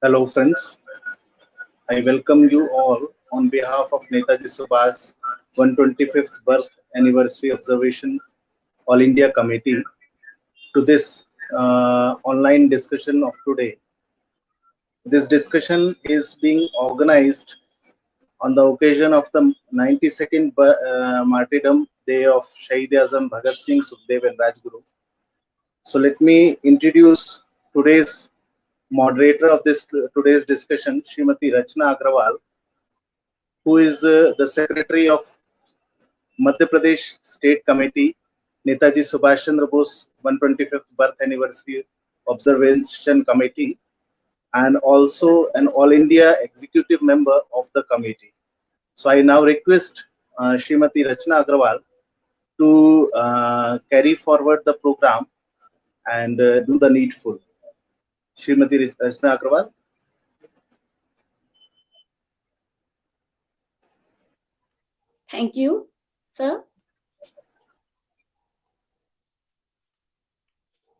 Hello friends, I welcome you all on behalf of Netaji Subhash 125th birth anniversary observation All India Committee to this online discussion of today. This discussion is being organized on the occasion of the 92nd Martyrdom Day of Shaheed-E-Azam, Bhagat, Singh, Sukhdev and Rajguru. So let me introduce today's moderator of today's discussion, Srimati Rachna Agrawal, who is the secretary of Madhya Pradesh State Committee, Netaji Subhash Chandra Bose 125th birth anniversary observation committee, and also an All India executive member of the committee. So I now request Srimati Rachna Agrawal to carry forward the program and do the needful. Srimati Rachna Agrawal. Thank you, sir.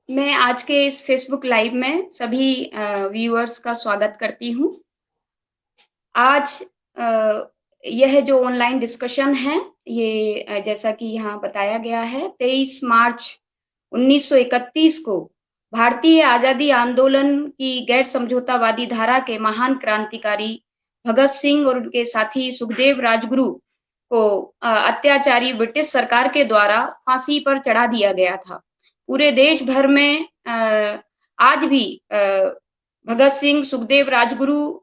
मैं आज के इस Facebook live में सभी viewers का स्वागत करती हूँ। आज यह जो ऑनलाइन डिस्कशन है, ये जैसा कि यहाँ बताया गया है, 23 मार्च 1931 को भारतीय आजादी आंदोलन की गैर समझौतावादी धारा के महान क्रांतिकारी भगत सिंह और उनके साथी सुखदेव राजगुरु को अत्याचारी ब्रिटिश सरकार के द्वारा फांसी पर चढ़ा दिया गया था। पूरे देश भर में आज भी भगत सिंह, सुखदेव, राजगुरु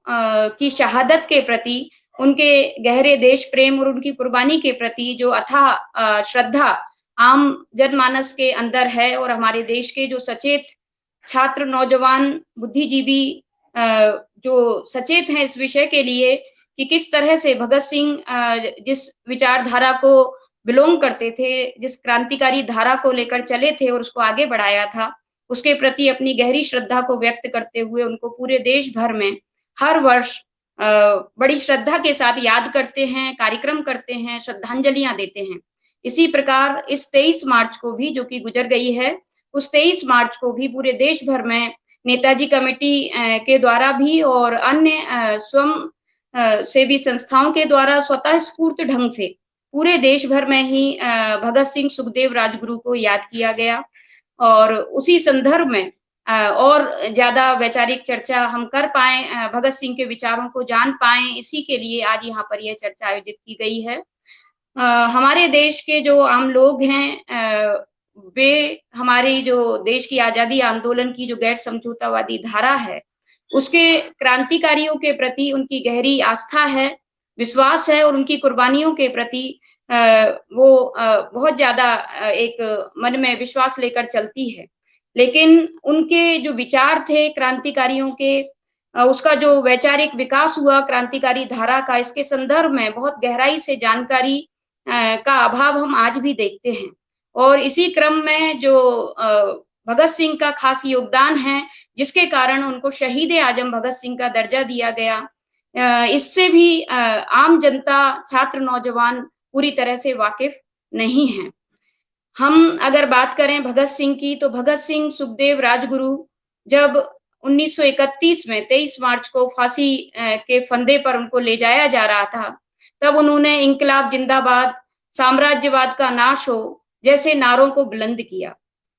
की शहादत के प्रति, उनके गहरे देश प्रेम और उनकी कुर्बानी के प्रति जो अथाह श्रद्धा आम जनमानस के अंदर है, और हमारे देश के जो सचेत छात्र, नौजवान, बुद्धिजीवी जो सचेत हैं इस विषय के लिए कि किस तरह से भगत सिंह जिस विचारधारा को बिलोंग करते थे, जिस क्रांतिकारी धारा को लेकर चले थे और उसको आगे बढ़ाया था, उसके प्रति अपनी गहरी श्रद्धा को व्यक्त करते हुए उनको पूरे देश भर में हर वर्ष बड़ी श्रद्धा के साथ याद करते हैं, कार्यक्रम करते हैं, श्रद्धांजलियां देते हैं। इसी प्रकार इस 23 मार्च को भी, जो कि गुजर गई है, उस 23 मार्च को भी पूरे देश भर में नेताजी कमेटी के द्वारा भी और अन्य स्वयं सेवी संस्थाओं के द्वारा स्वतः स्फूर्त ढंग से पूरे देश भर में ही भगत सिंह, सुखदेव, राजगुरु को याद किया गया। और उसी संदर्भ में और ज्यादा वैचारिक चर्चा हम कर पाए, भगत सिंह के विचारों को जान पाए, इसी के लिए आज यहाँ पर यह चर्चा आयोजित की गई है। हमारे देश के जो आम लोग हैं, वे हमारी जो देश की आजादी आंदोलन की जो गैर समझौतावादी धारा है, उसके क्रांतिकारियों के प्रति उनकी गहरी आस्था है, विश्वास है, और उनकी कुर्बानियों के प्रति वो बहुत ज्यादा एक मन में विश्वास लेकर चलती है। लेकिन उनके जो विचार थे क्रांतिकारियों के, उसका जो वैचारिक विकास हुआ क्रांतिकारी धारा का, इसके संदर्भ में बहुत गहराई से जानकारी का अभाव हम आज भी देखते हैं। और इसी क्रम में जो भगत सिंह का खास योगदान है, जिसके कारण उनको शहीद-ए-आजम भगत सिंह का दर्जा दिया गया, इससे भी आम जनता, छात्र, नौजवान पूरी तरह से वाकिफ नहीं है। हम अगर बात करें भगत सिंह की, तो भगत सिंह, सुखदेव, राजगुरु जब 1931 में 23 मार्च को फांसी के फंदे पर उनको ले जाया जा रहा था, तब उन्होंने इंकलाब जिंदाबाद, साम्राज्यवाद का नाश हो जैसे नारों को बुलंद किया।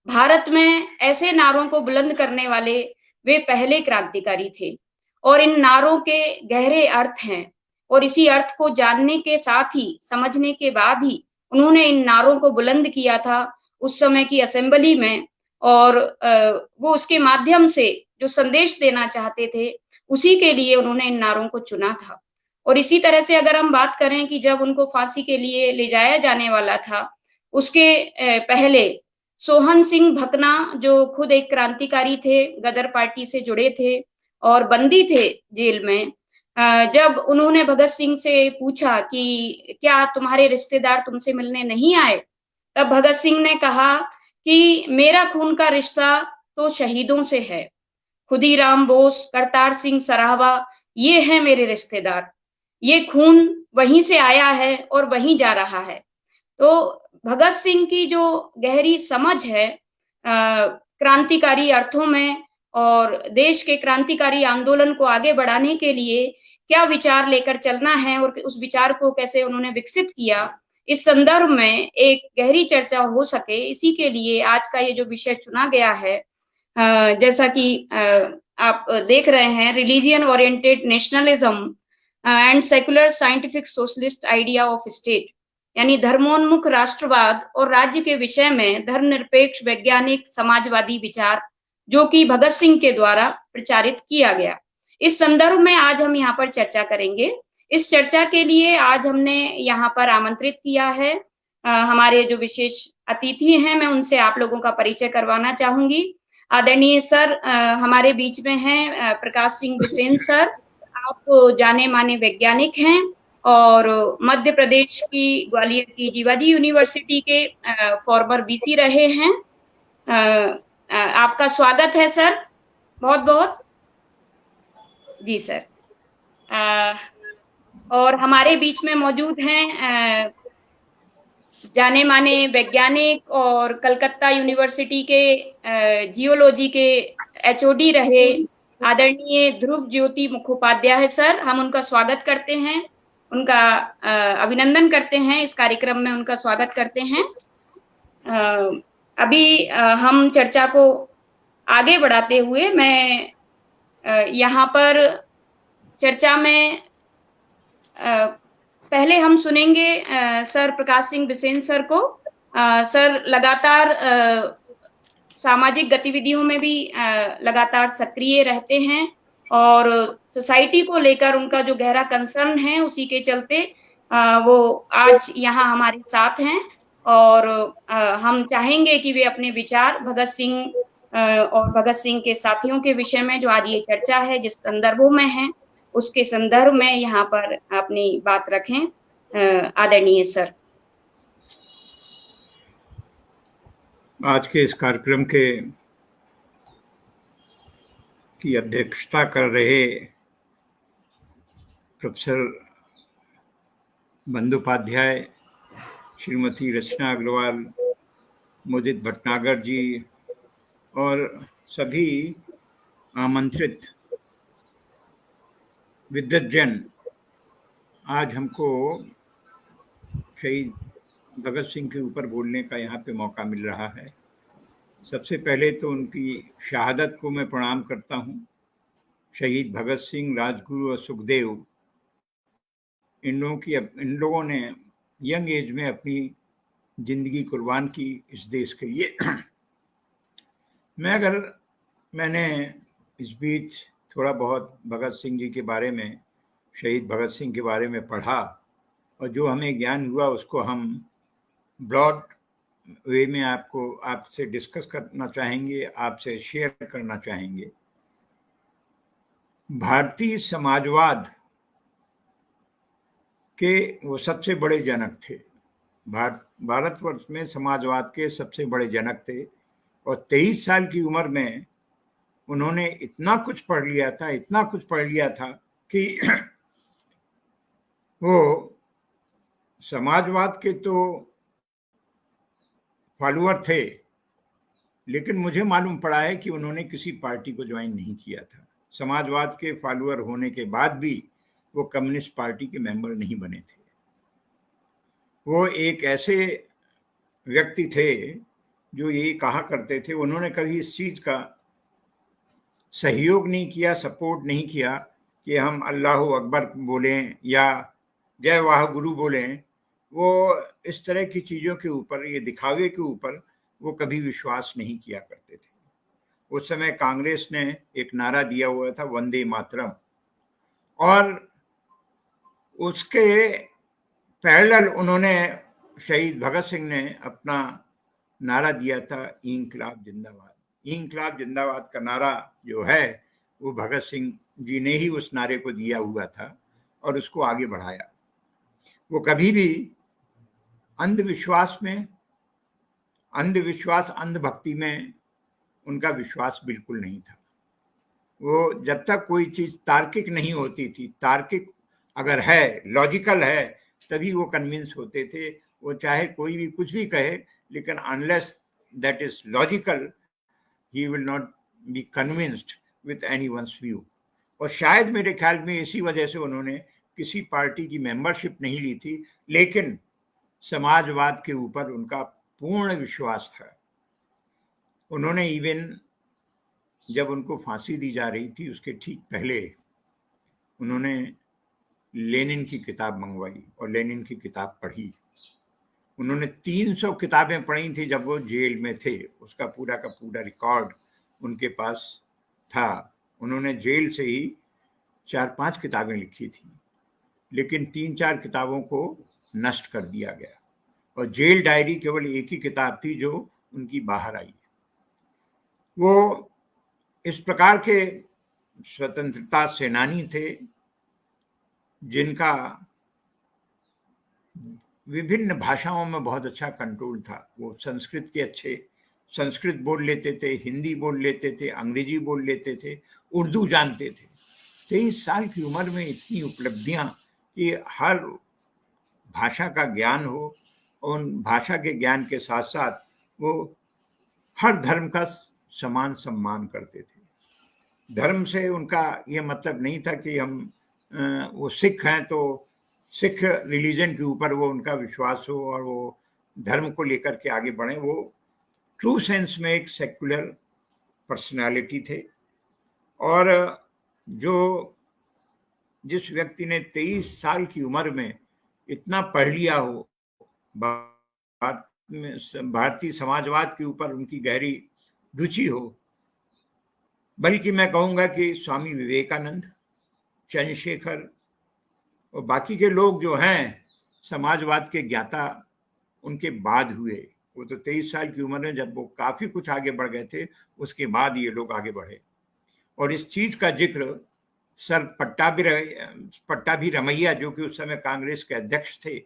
भारत में ऐसे नारों को बुलंद करने वाले वे पहले क्रांतिकारी थे, और इन नारों के गहरे अर्थ हैं, और इसी अर्थ को जानने के साथ ही, समझने के बाद ही उन्होंने इन नारों को बुलंद किया था उस समय की असेंबली में, और वो उसके माध्यम से जो संदेश देना चाहते थे, उसी के लिए उन्होंने इन नारों को चुना था। और इसी तरह से अगर हम बात करें कि जब उनको फांसी के लिए ले जाया जाने वाला था, उसके पहले सोहन सिंह भकना, जो खुद एक क्रांतिकारी थे, गदर पार्टी से जुड़े थे और बंदी थे जेल में, जब उन्होंने भगत सिंह से पूछा कि क्या तुम्हारे रिश्तेदार तुमसे मिलने नहीं आए, तब भगत सिंह ने कहा कि मेरा खून का रिश्ता तो शहीदों से है, खुदीराम बोस, करतार सिंह सराहवा, ये है मेरे रिश्तेदार, ये खून वहीं से आया है और वहीं जा रहा है। तो भगत सिंह की जो गहरी समझ है क्रांतिकारी अर्थों में और देश के क्रांतिकारी आंदोलन को आगे बढ़ाने के लिए क्या विचार लेकर चलना है और उस विचार को कैसे उन्होंने विकसित किया, इस संदर्भ में एक गहरी चर्चा हो सके, इसी के लिए आज का ये जो विषय चुना गया है, जैसा कि आप देख रहे हैं, religion oriented nationalism and secular scientific socialist idea of state, यानी धर्मोन्मुख राष्ट्रवाद और राज्य के विषय में धर्मनिरपेक्ष वैज्ञानिक समाजवादी विचार, जो कि भगत सिंह के द्वारा प्रचारित किया गया। इस संदर्भ में आज हम यहाँ पर चर्चा करेंगे। इस चर्चा के लिए आज हमने यहाँ पर आमंत्रित किया है हमारे जो विशेष अतिथि हैं, मैं उनसे आप लोगों का परिचय करवाना चाहूंगी। आदरणीय सर हमारे बीच में हैं प्रकाश सिंह बिसेन सर। आप जाने माने वैज्ञानिक हैं और मध्य प्रदेश की ग्वालियर की जीवाजी यूनिवर्सिटी के फॉर्मर वीसी रहे हैं। आपका स्वागत है सर, बहुत बहुत। जी सर। और हमारे बीच में मौजूद हैं जाने माने वैज्ञानिक और कलकत्ता यूनिवर्सिटी के जियोलॉजी के एचओडी रहे आदरणीय ध्रुव ज्योति मुखोपाध्याय सर। हम उनका स्वागत करते हैं, उनका अभिनंदन करते हैं, इस कार्यक्रम में उनका स्वागत करते हैं। अभी हम चर्चा को आगे बढ़ाते हुए मैं यहाँ पर चर्चा में पहले हम सुनेंगे सर प्रकाश सिंह बिसेन सर को। सर लगातार सामाजिक गतिविधियों में भी लगातार सक्रिय रहते हैं और सोसाइटी को लेकर उनका जो गहरा कंसर्न है, उसी के चलते वो आज यहाँ हमारे साथ हैं और हम चाहेंगे कि वे अपने विचार भगत सिंह और भगत सिंह के साथियों के विषय में जो आज ये चर्चा है, जिस संदर्भों में है, उसके संदर्भ में यहाँ पर अपनी बात रखें। आदरणीय सर। आज के इस कार्यक्रम की अध्यक्षता कर रहे प्रोफेसर बंदोपाध्याय, श्रीमती रचना अग्रवाल, मोदित भटनागर जी और सभी आमंत्रित विद्वज्जन, आज हमको शहीद भगत सिंह के ऊपर बोलने का यहाँ पे मौका मिल रहा है। सबसे पहले तो उनकी शहादत को मैं प्रणाम करता हूँ। शहीद भगत सिंह, राजगुरु और सुखदेव, इन लोगों ने यंग एज में अपनी जिंदगी कुर्बान की इस देश के लिए। मैंने इस बीच थोड़ा बहुत भगत सिंह जी के बारे में, शहीद भगत सिंह के बारे में पढ़ा और जो हमें ज्ञान हुआ उसको हम ब्रॉड वे में आपसे डिस्कस करना चाहेंगे, आपसे शेयर करना चाहेंगे। भारतीय समाजवाद के वो सबसे बड़े जनक थे। भारतवर्ष में समाजवाद के सबसे बड़े जनक थे और 23 साल की उम्र में उन्होंने इतना कुछ पढ़ लिया था कि वो समाजवाद के तो फॉलोअर थे, लेकिन मुझे मालूम पड़ा है कि उन्होंने किसी पार्टी को ज्वाइन नहीं किया था। समाजवाद के फॉलोअर होने के बाद भी वो कम्युनिस्ट पार्टी के मेंबर नहीं बने थे। वो एक ऐसे व्यक्ति थे जो ये कहा करते थे, उन्होंने कभी इस चीज का सहयोग नहीं किया, सपोर्ट नहीं किया कि हम अल्लाह अकबर बोलें या जय वाह गुरु बोलें। वो इस तरह की चीज़ों के ऊपर, ये दिखावे के ऊपर वो कभी विश्वास नहीं किया करते थे। उस समय कांग्रेस ने एक नारा दिया हुआ था, वंदे मातरम, और उसके पैरेलल उन्होंने, शहीद भगत सिंह ने अपना नारा दिया था, इंकलाब जिंदाबाद। इंकलाब जिंदाबाद का नारा जो है वो भगत सिंह जी ने ही उस नारे को दिया हुआ था और उसको आगे बढ़ाया। वो कभी भी अंधविश्वास, अंधभक्ति में उनका विश्वास बिल्कुल नहीं था। वो जब तक कोई चीज तार्किक नहीं होती थी, तार्किक अगर है, लॉजिकल है, तभी वो कन्विंस होते थे। वो चाहे कोई भी कुछ भी कहे, लेकिन unless that is logical, he will not be convinced with anyone's view. और शायद मेरे ख्याल में इसी वजह से उन्होंने किसी पार्टी की मेंबरशिप नहीं ली थी, लेकिन समाजवाद के ऊपर उनका पूर्ण विश्वास था। उन्होंने इवन जब उनको फांसी दी जा रही थी उसके ठीक पहले उन्होंने लेनिन की किताब मंगवाई और लेनिन की किताब पढ़ी। उन्होंने 300 किताबें पढ़ी थी जब वो जेल में थे, उसका पूरा का पूरा रिकॉर्ड उनके पास था। उन्होंने जेल से ही 4-5 किताबें लिखी थी, लेकिन 3-4 किताबों को नष्ट कर दिया गया और जेल डायरी केवल एक ही किताब थी जो उनकी बाहर आई। वो इस प्रकार के स्वतंत्रता सेनानी थे जिनका विभिन्न भाषाओं में बहुत अच्छा कंट्रोल था। वो संस्कृत के अच्छे संस्कृत बोल लेते थे, हिंदी बोल लेते थे, अंग्रेजी बोल लेते थे, उर्दू जानते थे। 23 साल की उम्र में इतनी उपलब्धियां कि हर भाषा का ज्ञान हो, और उन भाषा के ज्ञान के साथ साथ वो हर धर्म का समान सम्मान करते थे। धर्म से उनका ये मतलब नहीं था कि हम वो सिख हैं तो सिख रिलीजन के ऊपर वो उनका विश्वास हो और वो धर्म को लेकर के आगे बढ़े। वो ट्रू सेंस में एक सेक्युलर पर्सनालिटी थे। और जिस व्यक्ति ने 23 साल की उम्र में इतना पढ़ लिया हो, भारतीय समाजवाद के ऊपर उनकी गहरी रुचि हो, बल्कि मैं कहूँगा कि स्वामी विवेकानंद, चंद्रशेखर और बाकी के लोग जो हैं समाजवाद के ज्ञाता उनके बाद हुए। वो तो 23 साल की उम्र में जब वो काफ़ी कुछ आगे बढ़ गए थे, उसके बाद ये लोग आगे बढ़े। और इस चीज़ का जिक्र सर पट्टाभी रमैया, जो कि उस समय कांग्रेस के अध्यक्ष थे,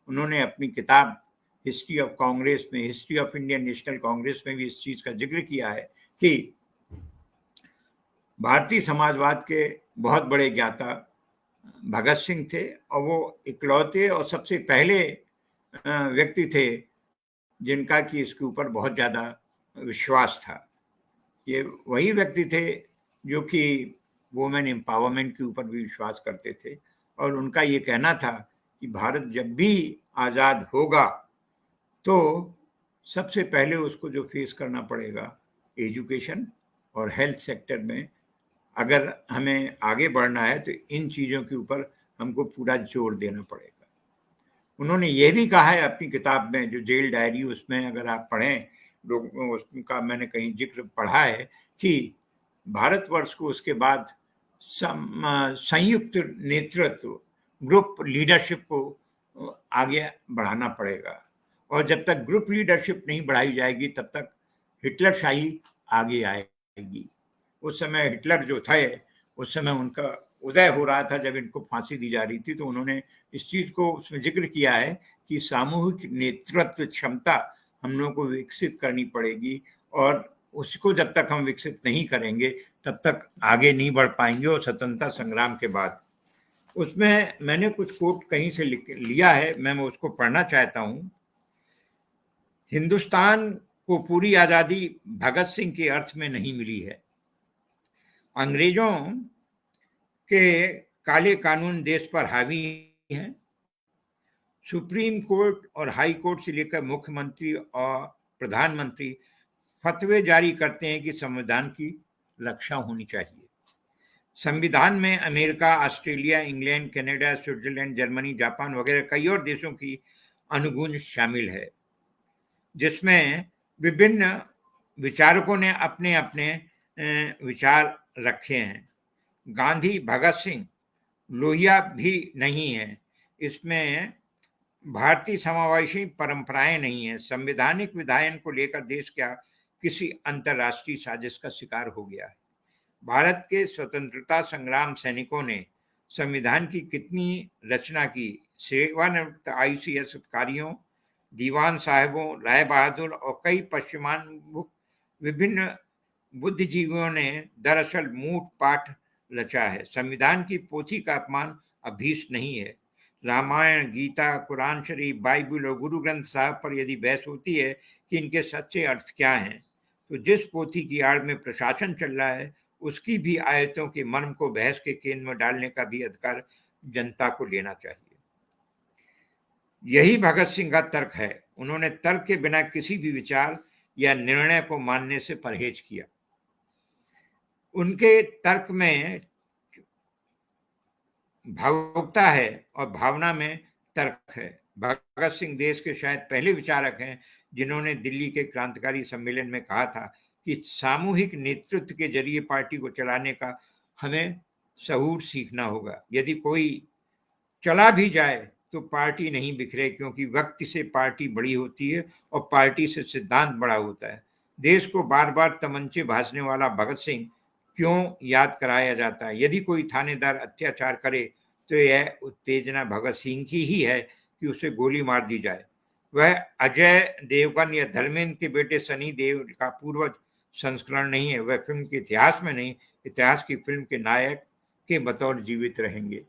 उन्होंने अपनी किताब हिस्ट्री ऑफ कांग्रेस में, history of Indian national Congress में भी इस चीज़ का जिक्र किया है कि भारतीय समाजवाद के बहुत बड़े ज्ञाता भगत सिंह थे और वो इकलौते और सबसे पहले व्यक्ति थे जिनका कि इसके ऊपर बहुत ज़्यादा विश्वास था। ये वही व्यक्ति थे जो कि वुमेन एम्पावरमेंट के ऊपर भी विश्वास करते थे और उनका ये कहना था कि भारत जब भी आज़ाद होगा तो सबसे पहले उसको जो फेस करना पड़ेगा एजुकेशन और हेल्थ सेक्टर में, अगर हमें आगे बढ़ना है तो इन चीज़ों के ऊपर हमको पूरा जोर देना पड़ेगा। उन्होंने ये भी कहा है अपनी किताब में, जो जेल डायरी, उसमें अगर आप पढ़ें, उसका मैंने कहीं जिक्र पढ़ा है कि भारतवर्ष को उसके बाद संयुक्त नेतृत्व, ग्रुप लीडरशिप को आगे बढ़ाना पड़ेगा और जब तक ग्रुप लीडरशिप नहीं बढ़ाई जाएगी तब तक हिटलरशाही आगे आएगी। उस समय हिटलर जो थे, उस समय उनका उदय हो रहा था जब इनको फांसी दी जा रही थी, तो उन्होंने इस चीज़ को उसमें जिक्र किया है कि सामूहिक नेतृत्व क्षमता हम लोगों को विकसित करनी पड़ेगी और उसको जब तक हम विकसित नहीं करेंगे तब तक आगे नहीं बढ़ पाएंगे। और स्वतंत्रता संग्राम के बाद उसमें मैंने कुछ कोट कहीं से लिया है, मैं उसको पढ़ना चाहता हूँ। हिंदुस्तान को पूरी आज़ादी भगत सिंह के अर्थ में नहीं मिली है। अंग्रेजों के काले कानून देश पर हावी हैं। सुप्रीम कोर्ट और हाई कोर्ट से लेकर मुख्यमंत्री और प्रधानमंत्री फतवे जारी करते हैं कि संविधान की रक्षा होनी चाहिए। संविधान में America, Australia, England, Canada, Switzerland, Germany, Japan वगैरह कई और देशों की अनुगूंज शामिल है, जिसमें विभिन्न विचारकों ने अपने अपने विचार रखे हैं। गांधी, भगत सिंह, लोहिया भी नहीं है। इसमें भारतीय समावेशी परंपराएं नहीं है। संवैधानिक विधायन को लेकर देश क्या किसी अंतर्राष्ट्रीय साजिश का शिकार हो गया है। भारत के स्वतंत्रता संग्राम सैनिकों ने संविधान की कितनी रचना की। सेवानिवृत्त ICS अधिकारियों, दीवान साहबों, राय बहादुर और कई पश्चिमाभिमुख विभिन्न बुद्धिजीवियों ने दरअसल मूठ पाठ रचा है। संविधान की पोथी का अपमान अभीष्ट नहीं है। रामायण, गीता, कुरान शरीफ, बाइबल और गुरु ग्रंथ साहब पर यदि बहस होती है कि इनके सच्चे अर्थ क्या हैं, तो जिस पोथी की आड़ में प्रशासन चल रहा है उसकी भी आयतों के मर्म को बहस के केंद्र में डालने का भी अधिकार जनता को लेना चाहिए। यही भगत सिंह का तर्क है। उन्होंने तर्क के बिना किसी भी विचार या निर्णय को मानने से परहेज किया। उनके तर्क में भावुकता है और भावना में तर्क है। भगत सिंह देश के शायद पहले विचारक हैं जिन्होंने दिल्ली के क्रांतिकारी सम्मेलन में कहा था कि सामूहिक नेतृत्व के जरिए पार्टी को चलाने का हमें सहूर सीखना होगा। यदि कोई चला भी जाए तो पार्टी नहीं बिखरे, क्योंकि व्यक्ति से पार्टी बड़ी होती है और पार्टी से सिद्धांत बड़ा होता है। देश को बार बार तमंचे भाजने वाला भगत सिंह क्यों याद कराया जाता है? यदि कोई थानेदार अत्याचार करे तो यह उत्तेजना भगत सिंह की ही है कि उसे गोली मार दी जाए। वह अजय देवगन या धर्मेंद्र के बेटे सनी देओल का पूर्वज संस्करण नहीं है। वह फिल्म के इतिहास में नहीं, इतिहास की फिल्म के नायक के बतौर जीवित रहेंगे।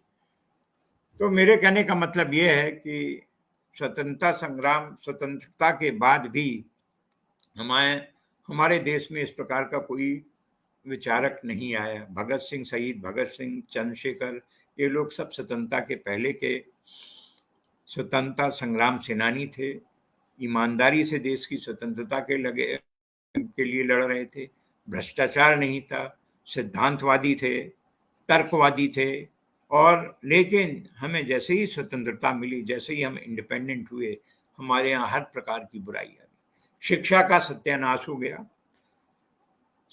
तो मेरे कहने का मतलब यह है कि स्वतंत्रता संग्राम, स्वतंत्रता के बाद भी हमारे देश में इस प्रकार का कोई विचारक नहीं आया। भगत सिंह, शहीद भगत सिंह, चंद्रशेखर, ये लोग सब स्वतंत्रता के पहले के स्वतंत्रता संग्राम सेनानी थे। ईमानदारी से देश की स्वतंत्रता के लिए लड़ रहे थे। भ्रष्टाचार नहीं था, सिद्धांतवादी थे, तर्कवादी थे। और लेकिन हमें जैसे ही स्वतंत्रता मिली, जैसे ही हम इंडिपेंडेंट हुए, हमारे यहाँ हर प्रकार की बुराई आ गई। शिक्षा का सत्यानाश हो गया,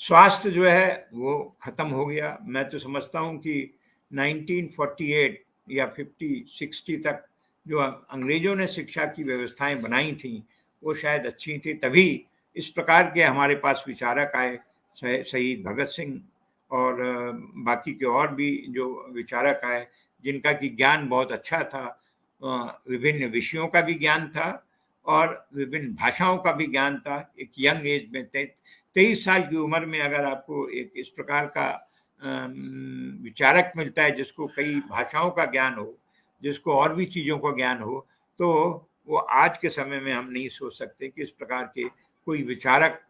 स्वास्थ्य जो है वो खत्म हो गया। मैं तो समझता हूँ कि 1948 या 50-60 तक जो अंग्रेजों ने शिक्षा की व्यवस्थाएं बनाई थी वो शायद अच्छी थी, तभी इस प्रकार के हमारे पास विचारक आए, शहीद भगत सिंह और बाकी के और भी जो विचारक आए जिनका कि ज्ञान बहुत अच्छा था, विभिन्न विषयों का भी ज्ञान था और विभिन्न भाषाओं का भी ज्ञान था। एक यंग एज में 23 साल की उम्र में अगर आपको एक इस प्रकार का विचारक मिलता है जिसको कई भाषाओं का ज्ञान हो, जिसको और भी चीज़ों का ज्ञान हो, तो वो आज के समय में हम नहीं सोच सकते कि इस प्रकार के कोई विचारक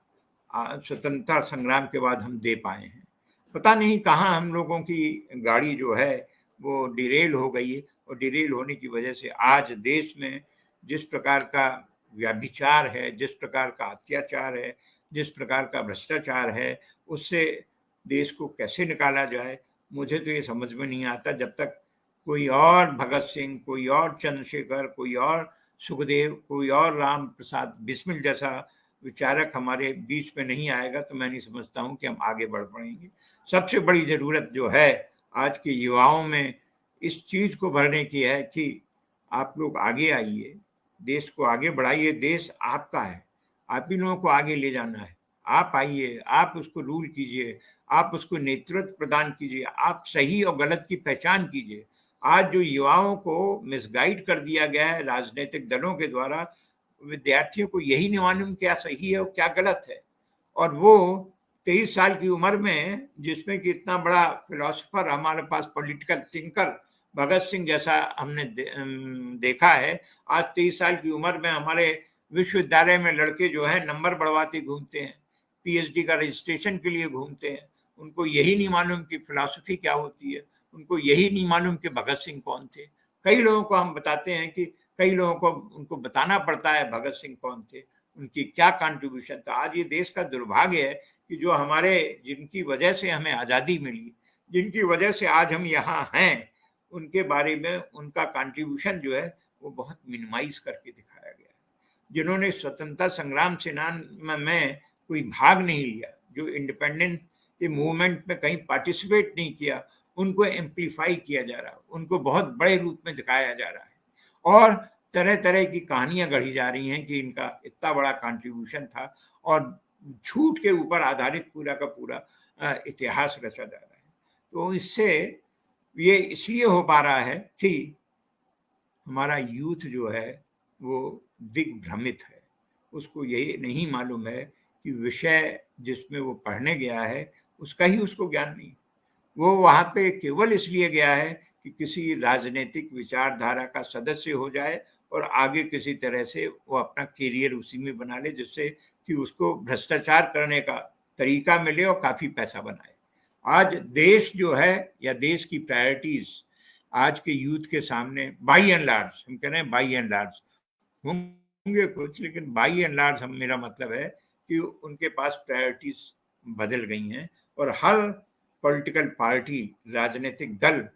स्वतंत्रता संग्राम के बाद हम दे पाए हैं। पता नहीं कहाँ हम लोगों की गाड़ी जो है वो डिरेल हो गई है, और डिरेल होने की वजह से आज देश में जिस प्रकार का व्यभिचार है, जिस प्रकार का अत्याचार है, जिस प्रकार का भ्रष्टाचार है, उससे देश को कैसे निकाला जाए, मुझे तो ये समझ में नहीं आता। जब तक कोई और भगत सिंह, कोई और चंद्रशेखर, कोई और सुखदेव, कोई और राम प्रसाद बिस्मिल जैसा विचारक हमारे बीच में नहीं आएगा तो मैं नहीं समझता हूँ कि हम आगे बढ़ पाएंगे। सबसे बड़ी ज़रूरत जो है आज के युवाओं में इस चीज़ को भरने की है कि आप लोग आगे आइए, देश को आगे बढ़ाइए। देश आपका है, आप ही लोगों को आगे ले जाना है। आप आइए, आप उसको रूल कीजिए, आप उसको नेतृत्व प्रदान कीजिए, आप सही और गलत की पहचान कीजिए। आज जो युवाओं को मिसगाइड कर दिया गया है राजनीतिक दलों के द्वारा, विद्यार्थियों को यही नहीं मालूम क्या सही है और क्या गलत है। और वो 23 साल की उम्र में, जिसमें कि इतना बड़ा फिलोसोफर हमारे पास, पॉलिटिकल थिंकर भगत सिंह जैसा हमने देखा है, आज 23 साल की उम्र में हमारे विश्वविद्यालय में लड़के जो है नंबर बढ़वाते घूमते हैं, पीएचडी का रजिस्ट्रेशन के लिए घूमते हैं। उनको यही नहीं मालूम कि फिलॉसफी क्या होती है, उनको यही नहीं मालूम कि भगत सिंह कौन थे। कई लोगों को हम बताते हैं कि कई लोगों को उनको बताना पड़ता है भगत सिंह कौन थे, उनकी क्या कंट्रीब्यूशन था। आज ये देश का दुर्भाग्य है कि जो हमारे, जिनकी वजह से हमें आज़ादी मिली, जिनकी वजह से आज हम यहाँ हैं, उनके बारे में उनका कंट्रीब्यूशन जो है वो बहुत मिनिमाइज करके दिखाया गया है। जिन्होंने स्वतंत्रता संग्राम सेनान में कोई भाग नहीं लिया, जो इंडिपेंडेंस के मूवमेंट में कहीं पार्टिसिपेट नहीं किया, उनको एम्प्लीफाई किया जा रहा है, उनको बहुत बड़े रूप में दिखाया जा रहा है और तरह तरह की कहानियां गढ़ी जा रही हैं कि इनका इतना बड़ा कंट्रीब्यूशन था, और झूठ के ऊपर आधारित पूरा का पूरा इतिहास रचा जा रहा है। तो इससे ये इसलिए हो पा रहा है कि हमारा यूथ जो है वो दिग्भ्रमित है, उसको यही नहीं मालूम है कि विषय जिसमें वो पढ़ने गया है उसका ही उसको ज्ञान नहीं। वो वहाँ पे केवल इसलिए गया है कि किसी राजनीतिक विचारधारा का सदस्य हो जाए और आगे किसी तरह से वो अपना करियर उसी में बना ले, जिससे कि उसको भ्रष्टाचार करने का तरीका मिले और काफी पैसा बनाए। आज देश जो है या देश की प्रायोरिटीज आज के यूथ के सामने बाई एंड लार्ज, हम कह रहे हैं बाई एंड लार्ज, होंगे कुछ, लेकिन बाई एंड लार्ज हम, मेरा मतलब है कि उनके पास प्रायोरिटीज बदल गई हैं और हर पॉलिटिकल पार्टी, राजनीतिक दल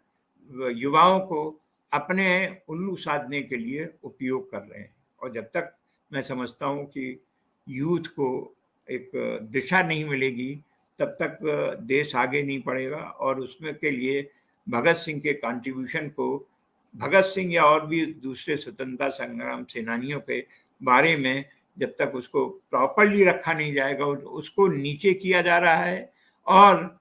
युवाओं को अपने उल्लू साधने के लिए उपयोग कर रहे हैं। और जब तक मैं समझता हूं कि यूथ को एक दिशा नहीं मिलेगी तब तक देश आगे नहीं बढ़ेगा। और उसमें के लिए भगत सिंह के कंट्रीब्यूशन को, भगत सिंह या और भी दूसरे स्वतंत्रता संग्राम सेनानियों के बारे में जब तक उसको प्रॉपरली रखा नहीं जाएगा, उसको नीचे किया जा रहा है। और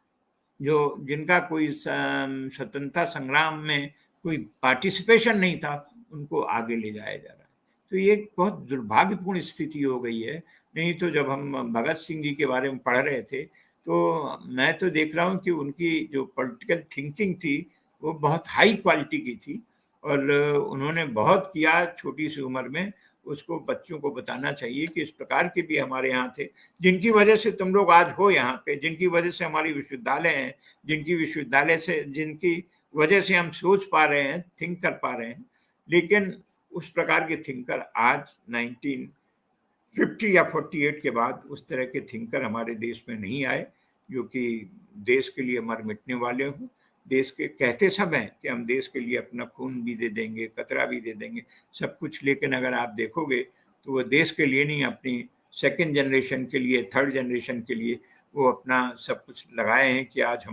जो जिनका कोई स्वतंत्रता संग्राम में कोई पार्टिसिपेशन नहीं था उनको आगे ले जाया जा रहा है। तो ये बहुत दुर्भाग्यपूर्ण स्थिति हो गई है। नहीं तो जब हम भगत सिंह जी के बारे में पढ़ रहे थे तो मैं तो देख रहा हूँ कि उनकी जो पॉलिटिकल थिंकिंग थी वो बहुत हाई क्वालिटी की थी और उन्होंने बहुत किया छोटी सी उम्र में। उसको बच्चों को बताना चाहिए कि इस प्रकार के भी हमारे यहाँ थे, जिनकी वजह से तुम लोग आज हो यहाँ पे, जिनकी वजह से हमारी विश्वविद्यालय हैं, जिनकी वजह से हम सोच पा रहे हैं, थिंक कर पा रहे हैं। लेकिन उस प्रकार के थिंकर आज 1950 या 48 के बाद उस तरह के थिंकर हमारे देश में नहीं आए जो कि देश के लिए मर मिटने वाले हों। देश के कहते सब हैं कि हम देश के लिए अपना खून भी दे देंगे, कतरा भी दे देंगे, सब कुछ। लेकिन अगर आप देखोगे तो वो देश के लिए नहीं, अपनी सेकंड जनरेशन के लिए, थर्ड जनरेशन के लिए वो अपना सब कुछ लगाए हैं कि आज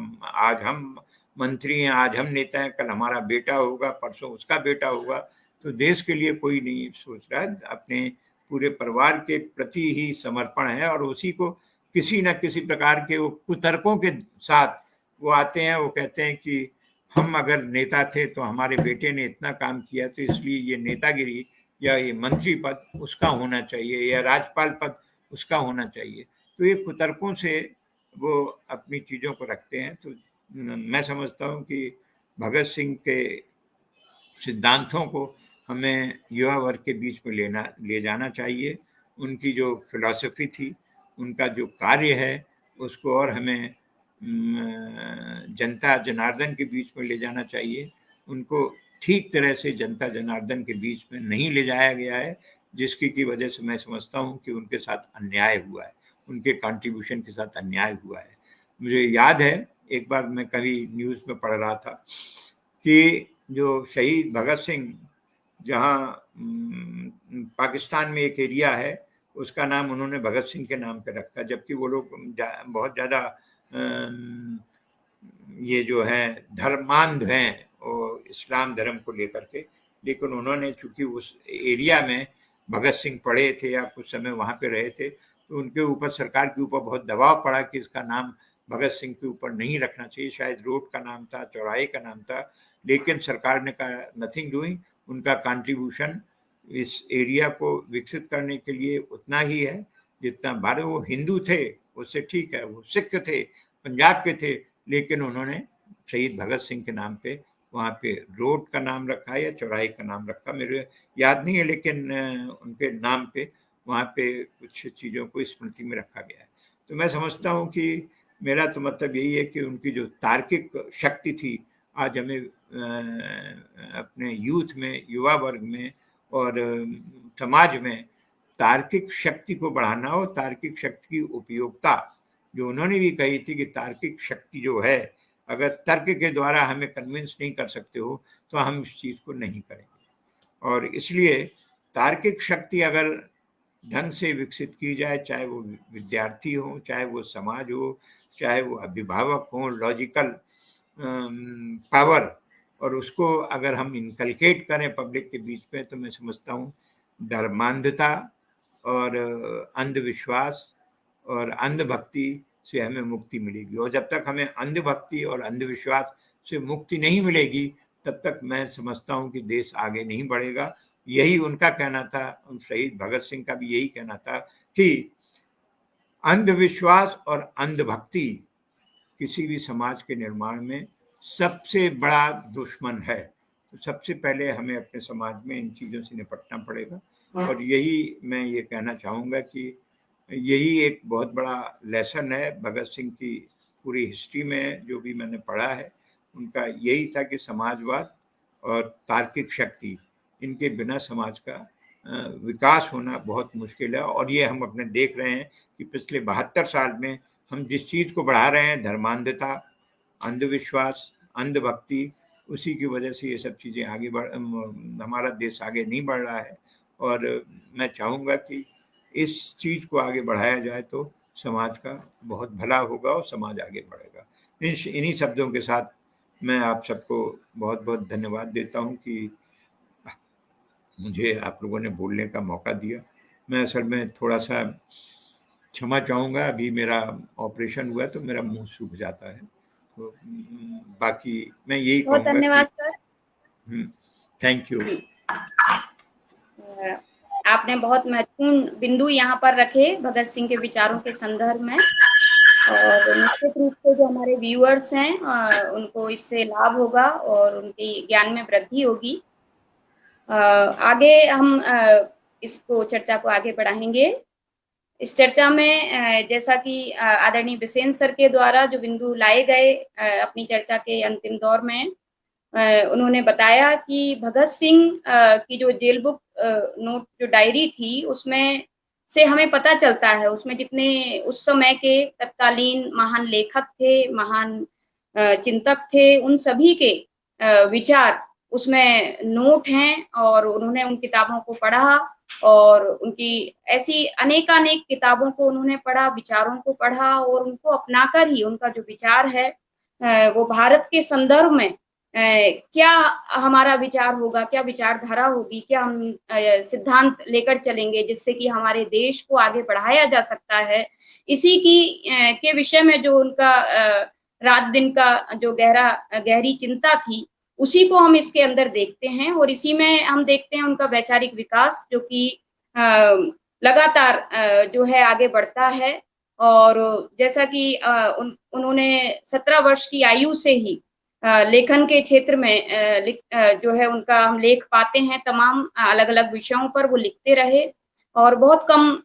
हम मंत्री हैं, आज हम नेता हैं, कल हमारा बेटा होगा, परसों उसका बेटा होगा। तो देश के लिए कोई नहीं सोच रहा है, अपने पूरे परिवार के प्रति ही समर्पण है। और उसी को किसी न किसी प्रकार के वो कुतर्कों के साथ वो आते हैं, वो कहते हैं कि हम अगर नेता थे तो हमारे बेटे ने इतना काम किया तो इसलिए ये नेतागिरी या ये मंत्री पद उसका होना चाहिए या राज्यपाल पद उसका होना चाहिए। तो ये कुतर्कों से वो अपनी चीज़ों को रखते हैं। तो मैं समझता हूँ कि भगत सिंह के सिद्धांतों को हमें युवा वर्ग के बीच में ले जाना चाहिए। उनकी जो फिलॉसफी थी, उनका जो कार्य है, उसको और हमें जनता जनार्दन के बीच में ले जाना चाहिए। उनको ठीक तरह से जनता जनार्दन के बीच में नहीं ले जाया गया है, जिसकी की वजह से मैं समझता हूँ कि उनके साथ अन्याय हुआ है, उनके कंट्रीब्यूशन के साथ अन्याय हुआ है। मुझे याद है एक बार मैं कभी न्यूज़ में पढ़ रहा था कि जो शहीद भगत सिंह, जहाँ पाकिस्तान में एक एरिया है उसका नाम उन्होंने भगत सिंह के नाम पे रखा, जबकि वो लोग बहुत ज़्यादा ये जो है धर्मांध हैं और इस्लाम धर्म को लेकर के। लेकिन उन्होंने चूंकि उस एरिया में भगत सिंह पढ़े थे या कुछ समय वहाँ पे रहे थे, तो उनके ऊपर, सरकार के ऊपर बहुत दबाव पड़ा कि इसका नाम भगत सिंह के ऊपर नहीं रखना चाहिए। शायद रोड का नाम था, चौराहे का नाम था, लेकिन सरकार ने कहा नथिंग डूइंग। उनका कंट्रीब्यूशन इस एरिया को विकसित करने के लिए उतना ही है जितना भारत। वो हिंदू थे, उससे ठीक है, वो सिख थे, पंजाब के थे, लेकिन उन्होंने शहीद भगत सिंह के नाम पे वहाँ पे रोड का नाम रखा या चौराहे का नाम रखा, मेरे याद नहीं है, लेकिन उनके नाम पे वहाँ पे कुछ चीज़ों को स्मृति में रखा गया है। तो मैं समझता हूँ कि मेरा तो मतलब यही है कि उनकी जो तार्किक शक्ति थी, आज हमें अपने यूथ में, युवा वर्ग में और समाज में तार्किक शक्ति को बढ़ाना हो। तार्किक शक्ति की उपयोगिता जो उन्होंने भी कही थी कि तार्किक शक्ति जो है, अगर तर्क के द्वारा हमें कन्विंस नहीं कर सकते हो तो हम इस चीज़ को नहीं करेंगे। और इसलिए तार्किक शक्ति अगर ढंग से विकसित की जाए, चाहे वो विद्यार्थी हो, चाहे वो समाज हो, चाहे वो अभिभावक हो, लॉजिकल पावर, और उसको अगर हम इनकलकेट करें पब्लिक के बीच में, तो मैं समझता हूँ धर्मांधता और अंधविश्वास और अंधभक्ति से हमें मुक्ति मिलेगी। और जब तक हमें अंधभक्ति और अंधविश्वास से मुक्ति नहीं मिलेगी तब तक मैं समझता हूँ कि देश आगे नहीं बढ़ेगा। यही उनका कहना था, शहीद भगत सिंह का भी यही कहना था कि अंधविश्वास और अंधभक्ति किसी भी समाज के निर्माण में सबसे बड़ा दुश्मन है। तो सबसे पहले हमें अपने समाज में इन चीज़ों से निपटना पड़ेगा। और यही मैं ये कहना चाहूँगा कि यही एक बहुत बड़ा लेसन है भगत सिंह की पूरी हिस्ट्री में, जो भी मैंने पढ़ा है उनका यही था कि समाजवाद और तार्किक शक्ति, इनके बिना समाज का विकास होना बहुत मुश्किल है। और ये हम अपने देख रहे हैं कि पिछले 72 साल में हम जिस चीज़ को बढ़ा रहे हैं, धर्मांधता, अंधविश्वास, अंधभक्ति, उसी की वजह से ये सब चीज़ें आगे हमारा देश आगे नहीं बढ़ रहा है। और मैं चाहूँगा कि इस चीज़ को आगे बढ़ाया जाए तो समाज का बहुत भला होगा और समाज आगे बढ़ेगा। इन्हीं शब्दों के साथ मैं आप सबको बहुत बहुत धन्यवाद देता हूँ कि मुझे आप लोगों ने बोलने का मौका दिया। मैं असल में थोड़ा सा क्षमा चाहूँगा, अभी मेरा ऑपरेशन हुआ तो मेरा मुंह सूख जाता है, तो बाकी मैं यही बहुत कहूँगा धन्यवाद कि सर। Thank you. आपने बहुत महत्वपूर्ण बिंदु यहाँ पर रखे भगत सिंह के विचारों के संदर्भ में, और निश्चित रूप से जो हमारे व्यूअर्स हैं उनको इससे लाभ होगा और उनके ज्ञान में वृद्धि होगी। आगे हम इसको चर्चा को आगे बढ़ाएंगे। इस चर्चा में जैसा कि आदरणीय बिसेन सर के द्वारा जो बिंदु लाए गए अपनी चर्चा के अंतिम दौर में, उन्होंने बताया कि भगत सिंह की जो जेल बुक नोट जो डायरी थी उसमें से हमें पता चलता है, उसमें जितने उस समय के तत्कालीन महान लेखक थे, महान चिंतक थे, उन सभी के विचार उसमें नोट हैं। और उन्होंने उन किताबों को पढ़ा और उनकी ऐसी अनेकानेक किताबों को उन्होंने पढ़ा, विचारों को पढ़ा, और उनको अपनाकर ही उनका जो विचार है वो भारत के संदर्भ में क्या हमारा विचार होगा, क्या विचारधारा होगी, क्या हम सिद्धांत लेकर चलेंगे जिससे कि हमारे देश को आगे बढ़ाया जा सकता है, इसी की के विषय में जो उनका रात दिन का जो गहरी चिंता थी, उसी को हम इसके अंदर देखते हैं। और इसी में हम देखते हैं उनका वैचारिक विकास जो कि लगातार जो है आगे बढ़ता है। और जैसा कि उन्होंने 17 वर्ष की आयु से ही लेखन के क्षेत्र में जो है उनका हम लेख पाते हैं, तमाम अलग अलग विषयों पर वो लिखते रहे और बहुत कम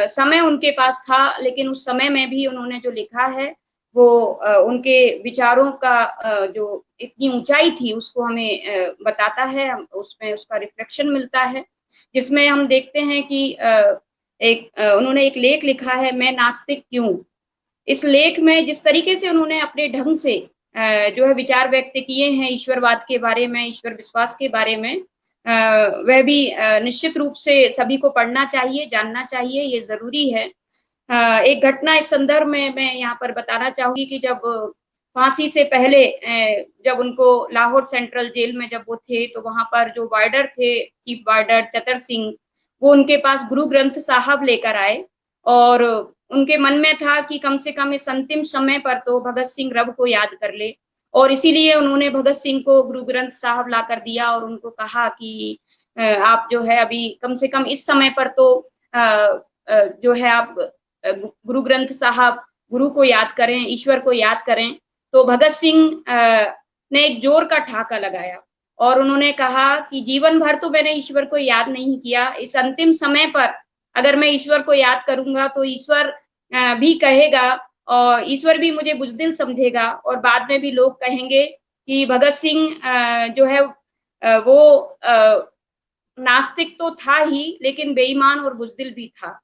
समय उनके पास था, लेकिन उस समय में भी उन्होंने जो लिखा है वो उनके विचारों का जो इतनी ऊंचाई थी उसको हमें बताता है, उसमें उसका रिफ्लेक्शन मिलता है, जिसमें हम देखते हैं कि उन्होंने एक लेख लिखा है, मैं नास्तिक क्यों। इस लेख में जिस तरीके से उन्होंने अपने ढंग से जो है विचार व्यक्त किए हैं ईश्वरवाद के बारे में, ईश्वर विश्वास के बारे में, वह भी निश्चित रूप से सभी को पढ़ना चाहिए, जानना चाहिए, ये जरूरी है। एक घटना इस संदर्भ में मैं यहाँ पर बताना चाहूंगी कि जब फांसी से पहले जब उनको लाहौर सेंट्रल जेल में जब वो थे, तो वहां पर जो वार्डर थे, चीफ वार्डर चतर सिंह, वो उनके पास गुरु ग्रंथ साहब लेकर आए और उनके मन में था कि कम से कम इस अंतिम समय पर तो भगत सिंह रब को याद कर ले, और इसीलिए उन्होंने भगत सिंह को गुरु ग्रंथ साहब ला कर दिया और उनको कहा कि आप जो है अभी कम से कम इस समय पर तो जो है आप गुरु ग्रंथ साहब, गुरु को याद करें, ईश्वर को याद करें। तो भगत सिंह ने एक जोर का ठहाका लगाया और उन्होंने कहा कि जीवन भर तो मैंने ईश्वर को याद नहीं किया, इस अंतिम समय पर अगर मैं ईश्वर को याद करूंगा तो ईश्वर भी कहेगा और ईश्वर भी मुझे बुजदिल समझेगा, और बाद में भी लोग कहेंगे कि भगत सिंह जो है वो नास्तिक तो था ही, लेकिन बेईमान और बुजदिल भी था।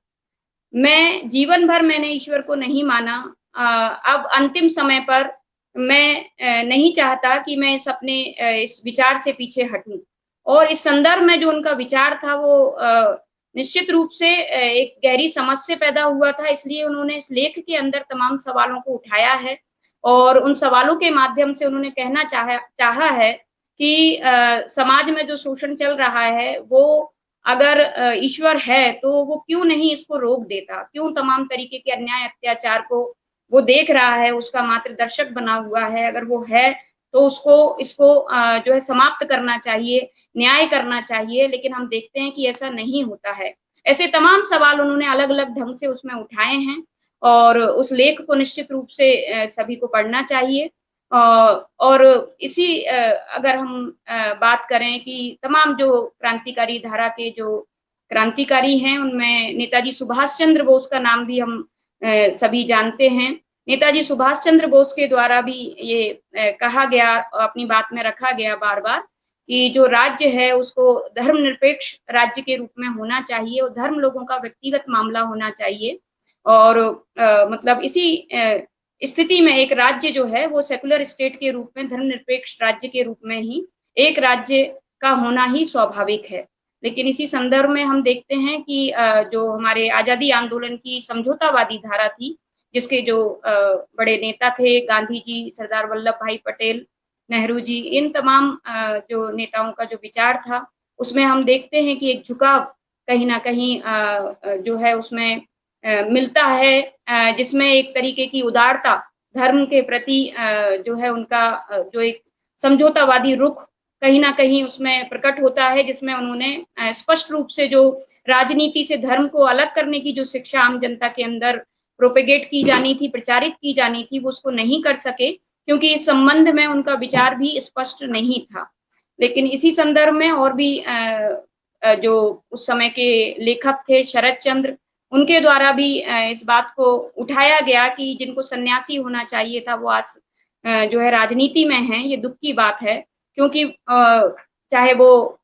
मैं जीवन भर मैंने ईश्वर को नहीं माना, अब अंतिम समय पर मैं नहीं चाहता कि मैं इस विचार से पीछे हटूं। और इस संदर्भ में जो उनका विचार था वो निश्चित रूप से एक गहरी समझ से पैदा हुआ था, इसलिए उन्होंने इस लेख के अंदर तमाम सवालों को उठाया है और उन सवालों के माध्यम से उन्होंने कहना चाहा है कि समाज में जो शोषण चल रहा है वो अगर ईश्वर है तो वो क्यों नहीं इसको रोक देता, क्यों तमाम तरीके के अन्याय अत्याचार को वो देख रहा है, उसका मार्गदर्शक बना हुआ है। अगर वो है तो इसको जो है समाप्त करना चाहिए, न्याय करना चाहिए, लेकिन हम देखते हैं कि ऐसा नहीं होता है। ऐसे तमाम सवाल उन्होंने अलग अलग ढंग से उसमें उठाए हैं और उस लेख को निश्चित रूप से सभी को पढ़ना चाहिए। और इसी अगर हम बात करें कि तमाम जो क्रांतिकारी धारा के जो क्रांतिकारी हैं। उनमें नेताजी सुभाष चंद्र बोस का नाम भी हम सभी जानते हैं। नेताजी सुभाष चंद्र बोस के द्वारा भी ये कहा गया, अपनी बात में रखा गया बार बार, कि जो राज्य है उसको धर्मनिरपेक्ष राज्य के रूप में होना चाहिए और धर्म लोगों का व्यक्तिगत मामला होना चाहिए। और मतलब इसी स्थिति में एक राज्य जो है वो सेकुलर स्टेट के रूप में, धर्मनिरपेक्ष राज्य के रूप में ही एक राज्य का होना ही स्वाभाविक है। लेकिन इसी संदर्भ में हम देखते हैं कि जो हमारे आजादी आंदोलन की समझौतावादी धारा थी, जिसके जो बड़े नेता थे, गांधी जी, सरदार वल्लभ भाई पटेल, नेहरू जी, इन तमाम जो नेताओं का जो विचार था, उसमें हम देखते हैं कि एक झुकाव कहीं ना कहीं जो है उसमें मिलता है, जिसमें एक तरीके की उदारता धर्म के प्रति जो है उनका जो एक समझौतावादी रुख कहीं ना कहीं उसमें प्रकट होता है, जिसमें उन्होंने स्पष्ट रूप से जो राजनीति से धर्म को अलग करने की जो शिक्षा आम जनता के अंदर प्रोपेगेट की जानी थी, प्रचारित की जानी थी, वो उसको नहीं कर सके, क्योंकि इस संबंध में उनका विचार भी स्पष्ट नहीं था। लेकिन इसी संदर्भ में और भी जो उस समय के लेखक थे, शरद चंद्र, उनके द्वारा भी इस बात को उठाया गया कि जिनको सन्यासी होना चाहिए था वो आज जो है राजनीति में है। ये दुख की बात है, क्योंकि चाहे वो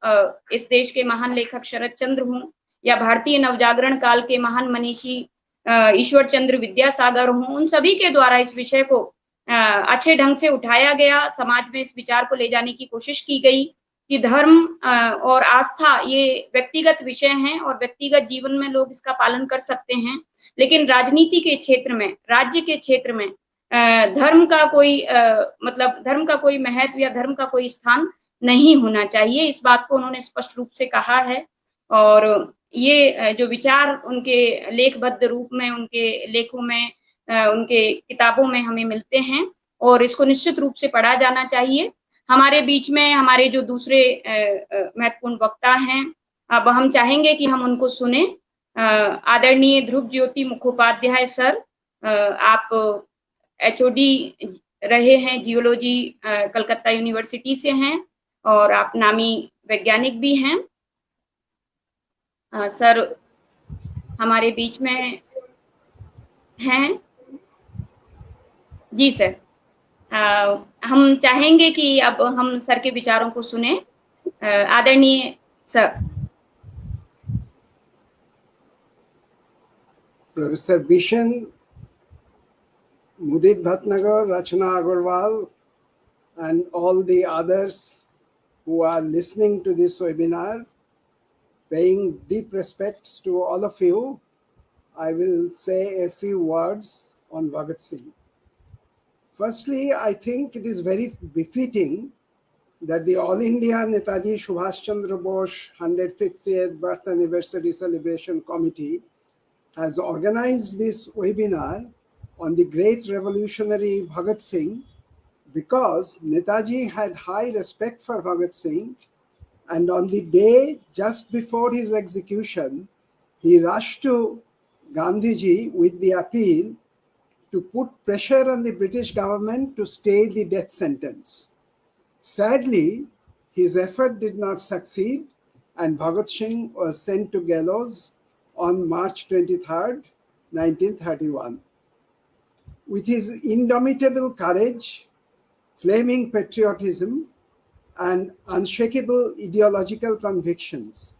इस देश के महान लेखक शरद चंद्र हों या भारतीय नवजागरण काल के महान मनीषी ईश्वर चंद्र विद्यासागर हों, उन सभी के द्वारा इस विषय को अच्छे ढंग से उठाया गया। समाज में इस विचार को ले जाने की कोशिश की गई कि धर्म और आस्था ये व्यक्तिगत विषय हैं और व्यक्तिगत जीवन में लोग इसका पालन कर सकते हैं, लेकिन राजनीति के क्षेत्र में, राज्य के क्षेत्र में धर्म का कोई मतलब धर्म का कोई महत्व या धर्म का कोई स्थान नहीं होना चाहिए। इस बात को उन्होंने स्पष्ट रूप से कहा है और ये जो विचार उनके लेखबद्ध रूप में, उनके लेखों में, उनके किताबों में हमें मिलते हैं और इसको निश्चित रूप से पढ़ा जाना चाहिए। हमारे बीच में हमारे जो दूसरे महत्वपूर्ण वक्ता हैं, अब हम चाहेंगे कि हम उनको सुने। आदरणीय ध्रुव ज्योति मुखोपाध्याय सर, आप HOD रहे हैं, जियोलॉजी कलकत्ता यूनिवर्सिटी से हैं और आप नामी वैज्ञानिक भी हैं। सर हमारे बीच में हैं। जी सर, हम चाहेंगे कि अब हम सर के विचारों को सुने। आदरणीय sir. Professor Bishan, Mudit Bhatnagar, Rachna Agarwal, and all the others who are listening to this webinar, paying deep respects to all of you, I will say a few words on Bhagat Singh. Firstly, I think it is very befitting that the All India Netaji Subhash Chandra Bose 150th birth anniversary celebration committee has organized this webinar on the great revolutionary Bhagat Singh, because Netaji had high respect for Bhagat Singh, and on the day just before his execution, he rushed to Gandhiji with the appeal to put pressure on the British government to stay the death sentence. Sadly, his effort did not succeed, and Bhagat Singh was sent to gallows on March 23rd, 1931. With his indomitable courage, flaming patriotism, and unshakable ideological convictions,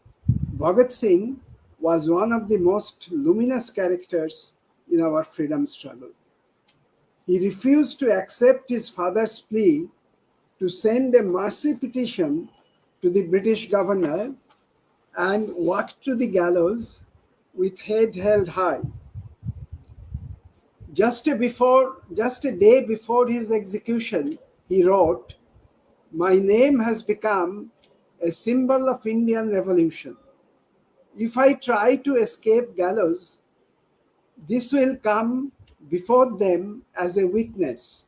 Bhagat Singh was one of the most luminous characters in our freedom struggle. He refused to accept his father's plea to send a mercy petition to the British governor and walked to the gallows with head held high. Just a day before his execution, he wrote, "My name has become a symbol of Indian revolution. If I try to escape gallows, this will come before them as a weakness,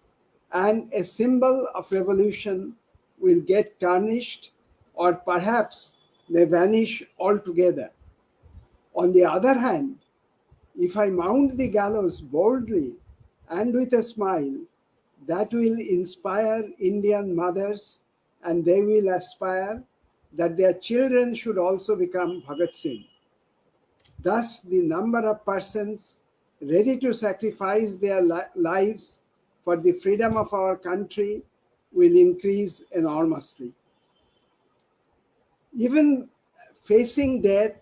and a symbol of revolution will get tarnished or perhaps may vanish altogether. On the other hand, if I mount the gallows boldly and with a smile, that will inspire Indian mothers, and they will aspire that their children should also become Bhagat Singh. Thus, the number of persons ready to sacrifice their lives for the freedom of our country will increase enormously. Even facing death,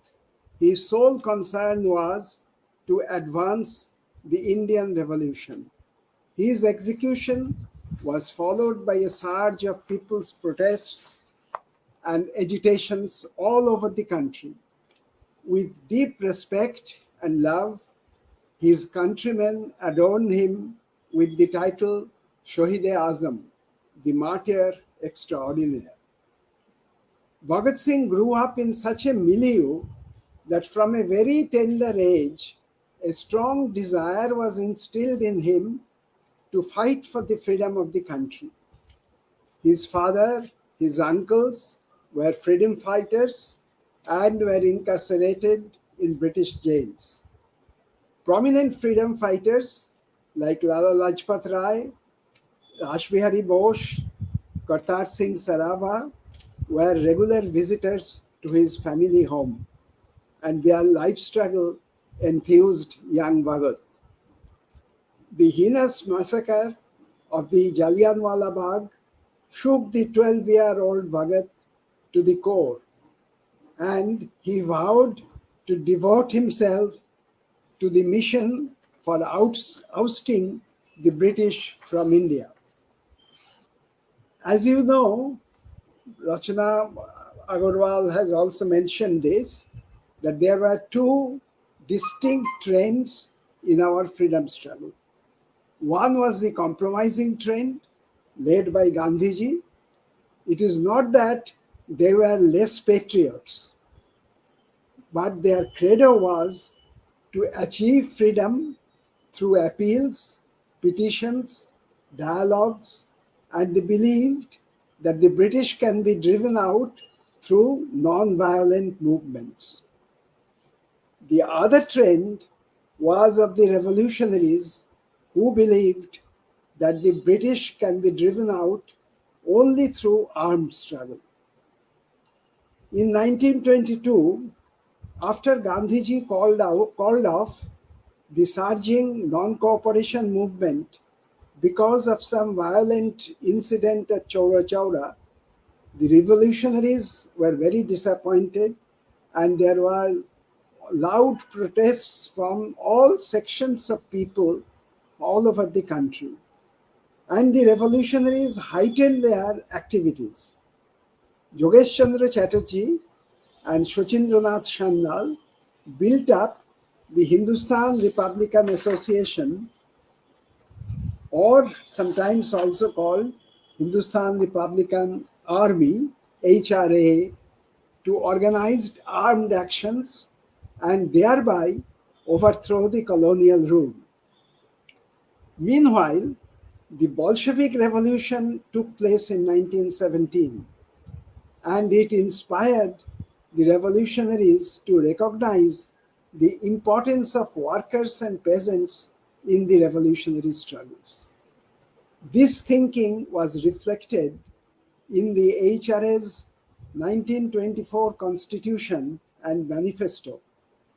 his sole concern was to advance the Indian Revolution. His execution was followed by a surge of people's protests and agitations all over the country. With deep respect and love, his countrymen adorned him with the title Shaheed-E-Azam, the martyr extraordinaire. Bhagat Singh grew up in such a milieu that from a very tender age, a strong desire was instilled in him to fight for the freedom of the country. His father, his uncles were freedom fighters and were incarcerated in British jails. Prominent freedom fighters like Lala Lajpat Rai, Rashbihari Bose, Kartar Singh Sarawa were regular visitors to his family home, and their life struggle enthused young Bhagat. The heinous massacre of the Jallianwala Bagh shook the 12-year-old Bhagat to the core, and he vowed to devote himself to the mission for ousting the British from India. As you know, Rachana Agarwal has also mentioned this, that there were two distinct trends in our freedom struggle. One was the compromising trend led by Gandhiji. It is not that they were less patriots, but their credo was to achieve freedom through appeals, petitions, dialogues, and they believed that the British can be driven out through non-violent movements. The other trend was of the revolutionaries who believed that the British can be driven out only through armed struggle. In 1922, after Gandhiji called off the surging non-cooperation movement because of some violent incident at Chaura Chaura, the revolutionaries were very disappointed, and there were loud protests from all sections of people all over the country. And the revolutionaries heightened their activities. Yogesh Chandra Chatterjee and Shochindranath Sanyal built up the Hindustan Republican Association, or sometimes also called Hindustan Republican Army, HRA, to organize armed actions and thereby overthrow the colonial rule. Meanwhile, the Bolshevik Revolution took place in 1917, and it inspired the revolutionaries to recognize the importance of workers and peasants in the revolutionary struggles. This thinking was reflected in the HRA's 1924 Constitution and Manifesto,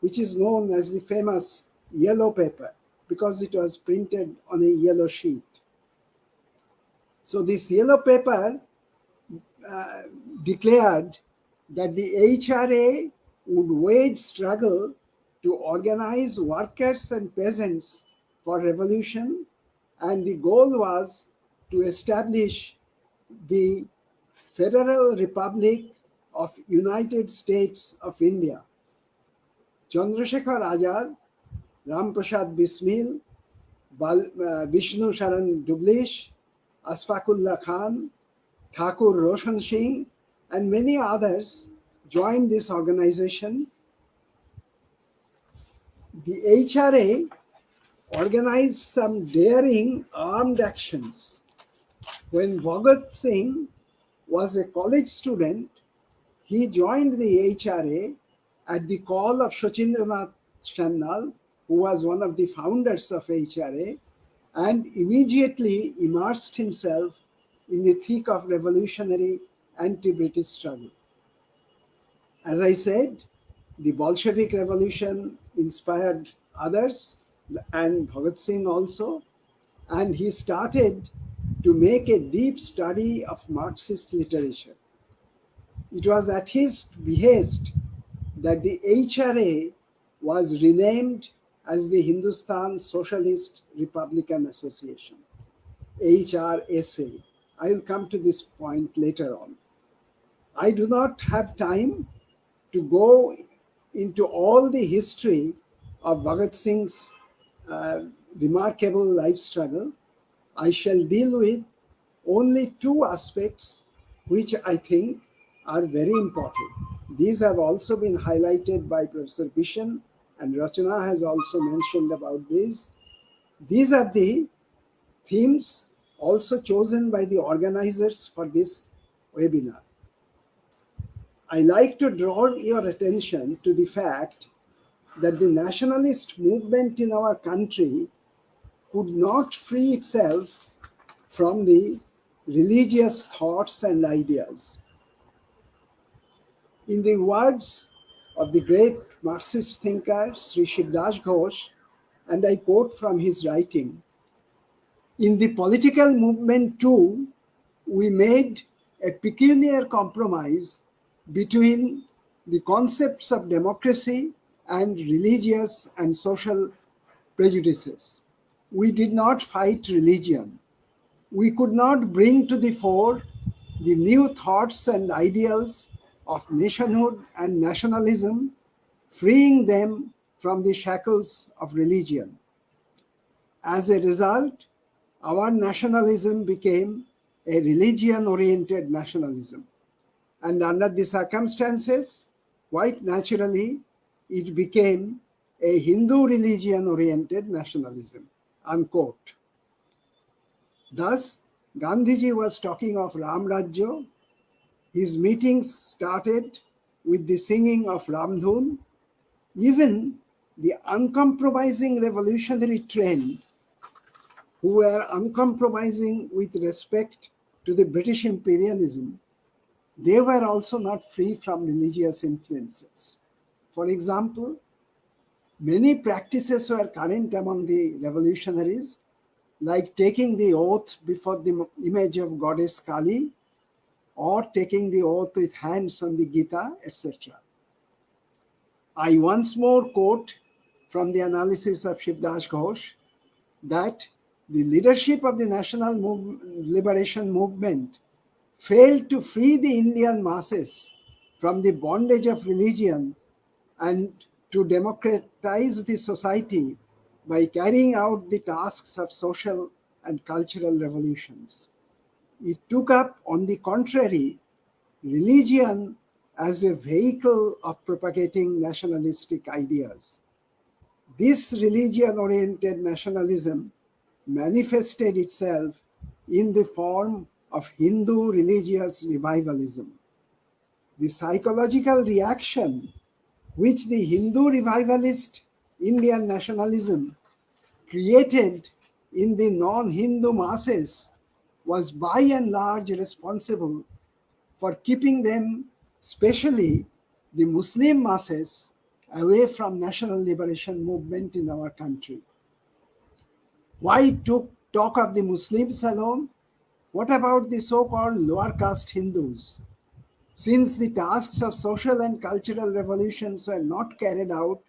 which is known as the famous yellow paper because it was printed on a yellow sheet. So this yellow paper declared that the HRA would wage struggle to organize workers and peasants for revolution, and the goal was to establish the Federal Republic of United States of India. Chandrasekhar Azad, Ram Prasad Bismil, Vishnu Sharan Dublish, Asfakullah Khan, Thakur Roshan Singh, and many others joined this organization. The HRA organized some daring armed actions. When Bhagat Singh was a college student, he joined the HRA at the call of Shochindranath Sanyal, who was one of the founders of HRA, and immediately immersed himself in the thick of revolutionary anti-British struggle. As I said, The Bolshevik Revolution inspired others, and Bhagat Singh also, and he started to make a deep study of Marxist literature. It was at his behest that the HRA was renamed as the Hindustan Socialist Republican Association, HRSA. I will come to this point later on. I do not have time to go into all the history of Bhagat Singh's remarkable life struggle. I shall deal with only two aspects which I think are very important. These have also been highlighted by Professor Bishan, and Rachana has also mentioned about these. These are the themes also chosen by the organizers for this webinar. I like to draw your attention to the fact that the nationalist movement in our country could not free itself from the religious thoughts and ideas. In the words of the great Marxist thinker Sri Subhash Ghosh, and I quote from his writing, "In the political movement too, we made a peculiar compromise between the concepts of democracy and religious and social prejudices. We did not fight religion. We could not bring to the fore the new thoughts and ideals of nationhood and nationalism, freeing them from the shackles of religion. As a result, our nationalism became a religion-oriented nationalism. And under the circumstances, quite naturally, it became a Hindu religion-oriented nationalism," unquote. Thus, Gandhiji was talking of Ram Rajya. His meetings started with the singing of Ramdhun. Even the uncompromising revolutionary trend, who were uncompromising with respect to the British imperialism, they were also not free from religious influences. For example, many practices were current among the revolutionaries, like taking the oath before the image of goddess Kali, or taking the oath with hands on the Gita, etc. I once more quote from the analysis of Subhash Ghosh that the leadership of the national liberation movement failed to free the Indian masses from the bondage of religion and to democratize the society by carrying out the tasks of social and cultural revolutions. It took up, on the contrary, religion as a vehicle of propagating nationalistic ideas. This religion-oriented nationalism manifested itself in the form of Hindu religious revivalism. The psychological reaction which the Hindu revivalist Indian nationalism created in the non-Hindu masses was by and large responsible for keeping them, especially the Muslim masses, away from national liberation movement in our country. Why talk of the Muslims alone? What about the so-called lower caste Hindus? Since the tasks of social and cultural revolutions were not carried out,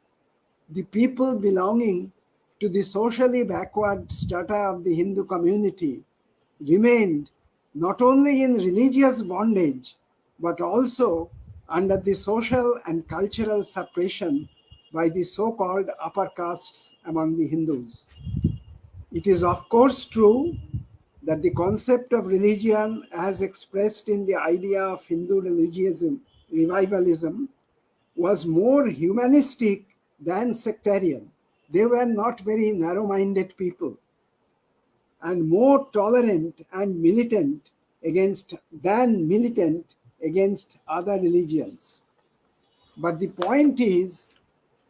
the people belonging to the socially backward strata of the Hindu community remained not only in religious bondage, but also under the social and cultural suppression by the so-called upper castes among the Hindus. It is of course true that the concept of religion as expressed in the idea of Hindu revivalism was more humanistic than sectarian. They were not very narrow-minded people, and more tolerant and militant against other religions. But the point is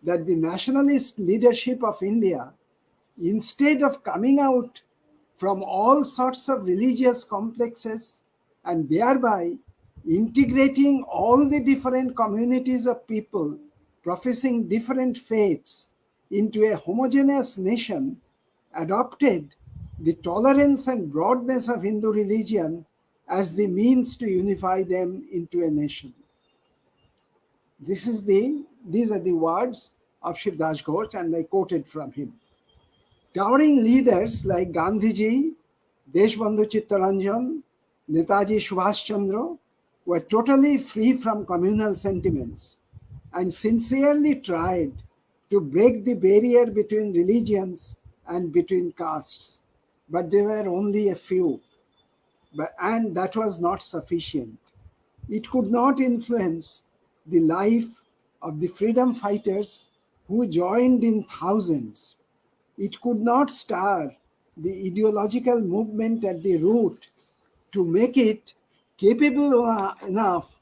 that the nationalist leadership of India, instead of coming out from all sorts of religious complexes and thereby integrating all the different communities of people professing different faiths into a homogeneous nation adopted the tolerance and broadness of Hindu religion as the means to unify them into a nation. These are the words of Shivdas Ghosh, and I quoted from him. Towering leaders like Gandhiji, Deshbandhu Chittaranjan, Netaji Subhash Chandra were totally free from communal sentiments and sincerely tried to break the barrier between religions and between castes. But there were only a few, and that was not sufficient. It could not influence the life of the freedom fighters who joined in thousands. It could not stir the ideological movement at the root to make it capable enough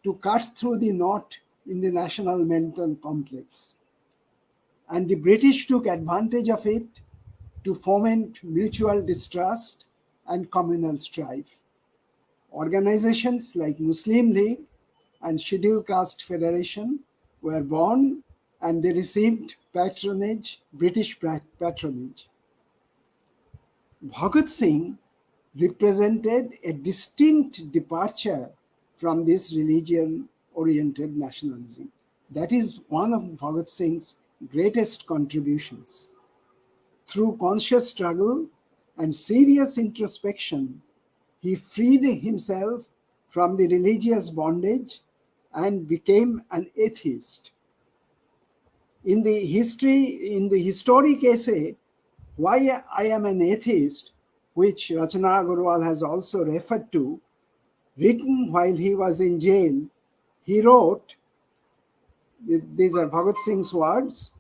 to cut through the knot in the national mental complex. And the British took advantage of it to foment mutual distrust and communal strife. Organizations like Muslim League and Scheduled Caste Federation were born, and they received patronage, British patronage. Bhagat Singh represented a distinct departure from this religion-oriented nationalism. That is one of Bhagat Singh's greatest contributions. Through conscious struggle and serious introspection, he freed himself from the religious bondage and became an atheist. In the historic essay, Why I Am an Atheist, which Rachana Agarwal has also referred to, written while he was in jail, he wrote, these are Bhagat Singh's words,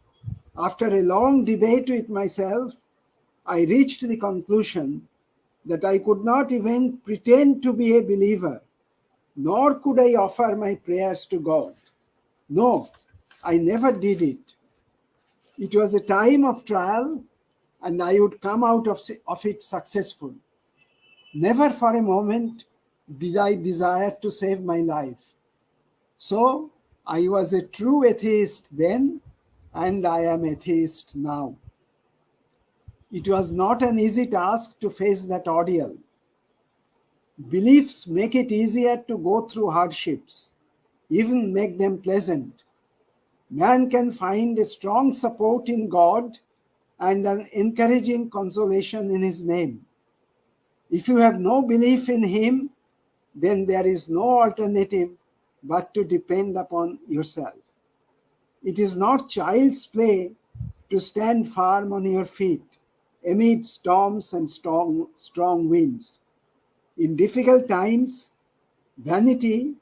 "After a long debate with myself, I reached the conclusion that I could not even pretend to be a believer, nor could I offer my prayers to God. No, I never did it. It was a time of trial, and I would come out of it successful. Never for a moment did I desire to save my life. So I was a true atheist then, and I am atheist now." It was not an easy task to face that ordeal. Beliefs make it easier to go through hardships, even make them pleasant. Man can find a strong support in God and an encouraging consolation in His name. If you have no belief in Him, then there is no alternative but to depend upon yourself. It is not child's play to stand firm on your feet amid storms and strong winds. In difficult times, vanity,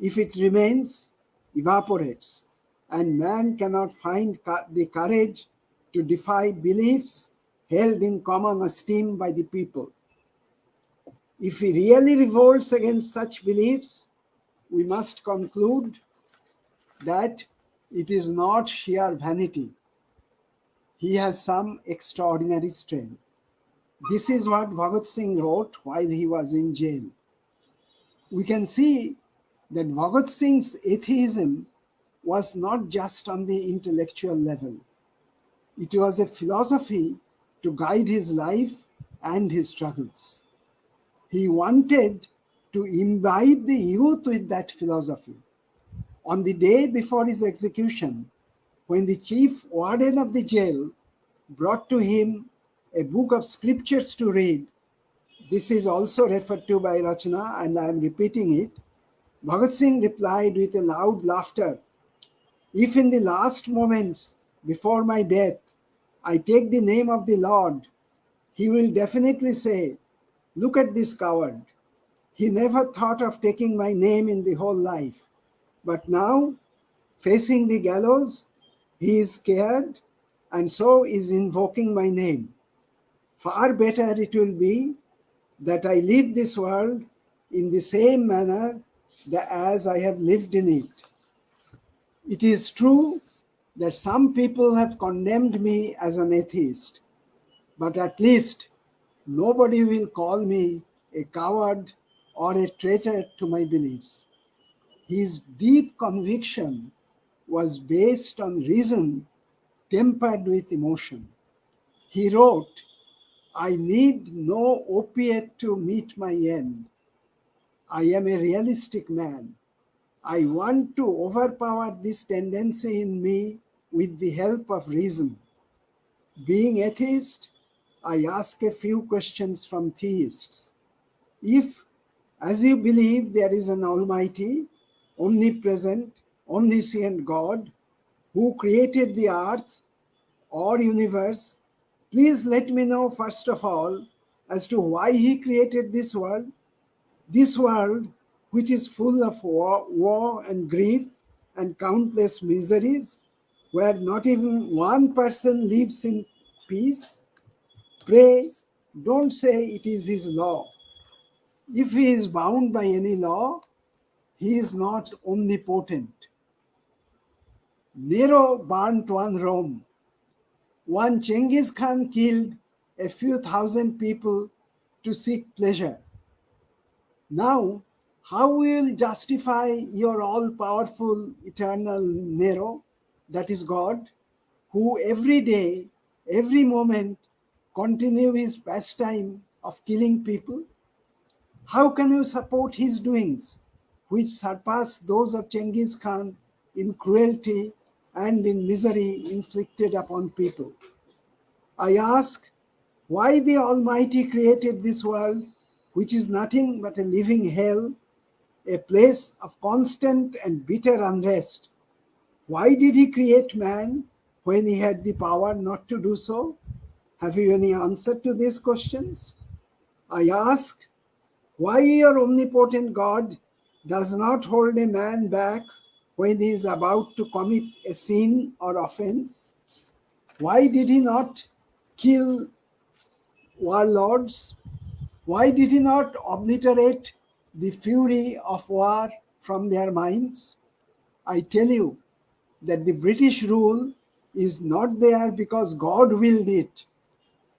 if it remains, evaporates, and man cannot find the courage to defy beliefs held in common esteem by the people. If he really revolts against such beliefs, we must conclude that it is not sheer vanity. He has some extraordinary strength. This is what Bhagat Singh wrote while he was in jail. We can see that Bhagat Singh's atheism was not just on the intellectual level. It was a philosophy to guide his life and his struggles. He wanted to imbibe the youth with that philosophy. On the day before his execution, when the chief warden of the jail brought to him a book of scriptures to read, this is also referred to by Rachana, and I am repeating it, Bhagat Singh replied with a loud laughter, "If in the last moments before my death I take the name of the Lord, He will definitely say, 'Look at this coward. He never thought of taking my name in the whole life. But now, facing the gallows, he is scared and so is invoking my name. Far better it will be that I leave this world in the same manner as I have lived in it.' It is true that some people have condemned me as an atheist, but at least nobody will call me a coward or a traitor to my beliefs." His deep conviction was based on reason tempered with emotion. He wrote, "I need no opiate to meet my end. I am a realistic man. I want to overpower this tendency in me with the help of reason. Being atheist, I ask a few questions from theists. If, as you believe, there is an almighty, omnipresent, omniscient God who created the earth or universe, please let me know first of all as to why he created this world which is full of war and grief and countless miseries, where not even one person lives in peace. Pray, don't say it is his law. If he is bound by any law, he is not omnipotent. Nero burnt one Rome. One Genghis Khan killed a few thousand people to seek pleasure. Now, how will you justify your all-powerful eternal Nero, that is God, who every day, every moment, continue his pastime of killing people? How can you support his doings, which surpass those of Genghis Khan in cruelty and in misery inflicted upon people? I ask, why the Almighty created this world, which is nothing but a living hell, a place of constant and bitter unrest? Why did he create man when he had the power not to do so? Have you any answer to these questions? I ask, why your omnipotent God does not hold a man back when he is about to commit a sin or offense? Why did he not kill warlords? Why did he not obliterate the fury of war from their minds? I tell you that the British rule is not there because God willed it,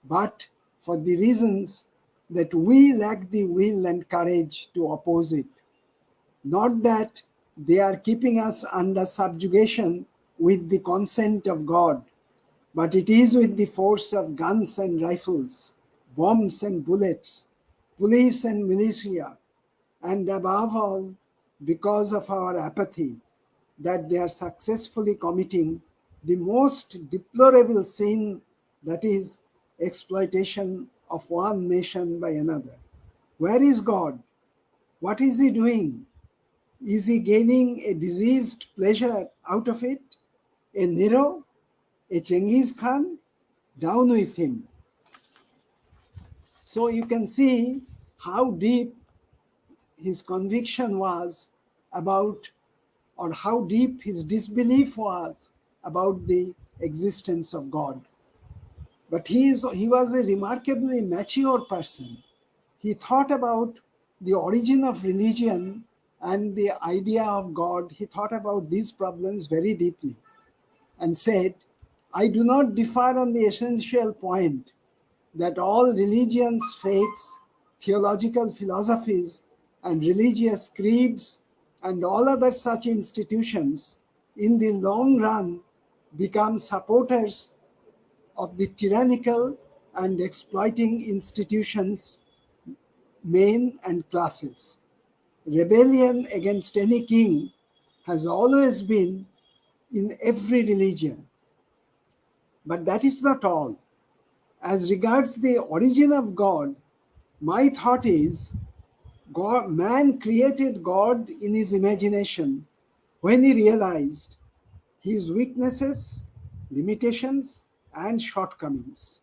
but for the reasons that we lack the will and courage to oppose it. Not that they are keeping us under subjugation with the consent of God, but it is with the force of guns and rifles, bombs and bullets, police and militia, and above all, because of our apathy, that they are successfully committing the most deplorable sin, that is, exploitation of one nation by another. Where is God? What is he doing? Is he gaining a diseased pleasure out of it? A Nero? A Genghis Khan? Down with him. So you can see how deep his conviction was about, or how deep his disbelief was about the existence of God. But he was a remarkably mature person. He thought about the origin of religion and the idea of God. He thought about these problems very deeply and said, I do not differ on the essential point that all religions, faiths, theological philosophies, and religious creeds, and all other such institutions, in the long run, become supporters of the tyrannical and exploiting institutions, men and classes. Rebellion against any king has always been in every religion. But that is not all. As regards the origin of God, my thought is man created God in his imagination when he realized his weaknesses, limitations, and shortcomings.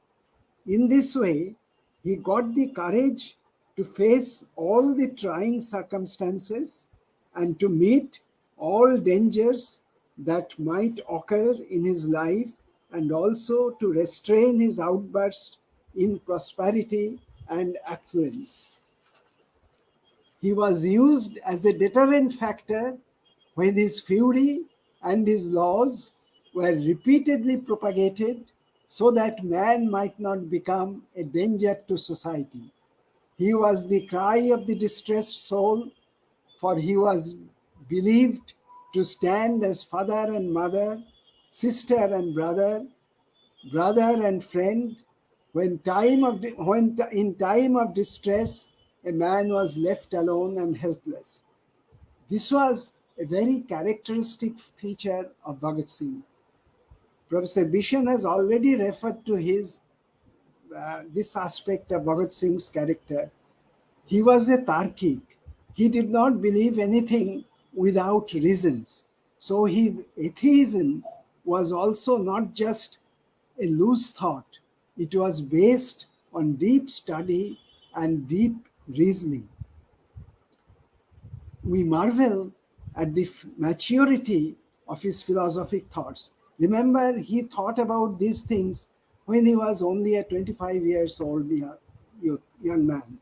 In this way, he got the courage to face all the trying circumstances and to meet all dangers that might occur in his life, and also to restrain his outburst in prosperity and affluence. He was used as a deterrent factor when his fury and his laws were repeatedly propagated so that man might not become a danger to society. He was the cry of the distressed soul, for he was believed to stand as father and mother, sister and brother, brother and friend, when in time of distress, a man was left alone and helpless. This was a very characteristic feature of Bhagat Singh. Professor Bishan has already referred to this aspect of Bhagat Singh's character. He was a Tarkik. He did not believe anything without reasons. So his atheism was also not just a loose thought. It was based on deep study and deep reasoning. We marvel at the maturity of his philosophic thoughts. Remember, he thought about these things when he was only a 25 years old young man.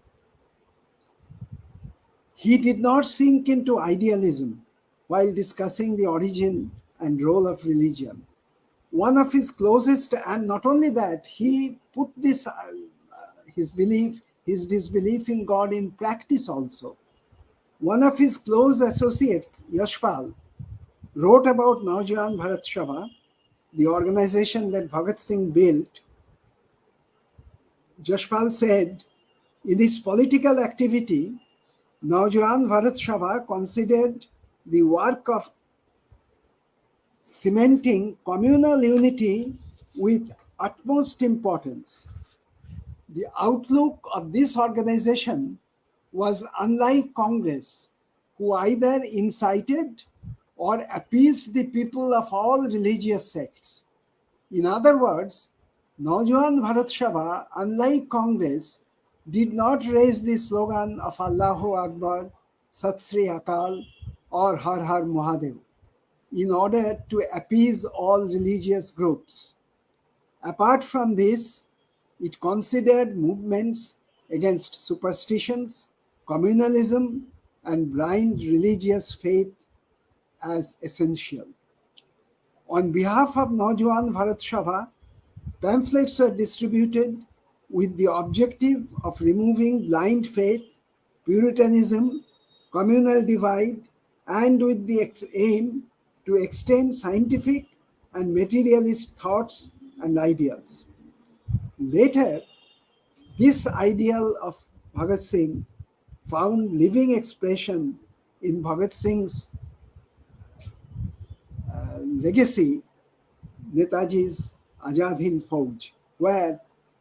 He did not sink into idealism while discussing the origin and role of religion. One of his closest, and not only that, he put this his disbelief in God in practice also. One of his close associates, Yashpal, wrote about Naujawan Bharat Sabha, the organization that Bhagat Singh built. Yashpal said, in his political activity, Naujawan Bharat Sabha considered the work of cementing communal unity with utmost importance. The outlook of this organization was unlike Congress, who either incited or appeased the people of all religious sects. In other words, Naujawan Bharat Sabha, unlike Congress, did not raise the slogan of Allahu Akbar, Sat Sri Akal, or Har Har Mahadev in order to appease all religious groups. Apart from this, it considered movements against superstitions, communalism, and blind religious faith as essential. On behalf of Naujawan Bharat Sabha, pamphlets were distributed with the objective of removing blind faith, Puritanism, communal divide, and with the aim to extend scientific and materialist thoughts and ideals. Later, this ideal of Bhagat Singh found living expression in Bhagat Singh's legacy, Netaji's Azad Hind Fauj, where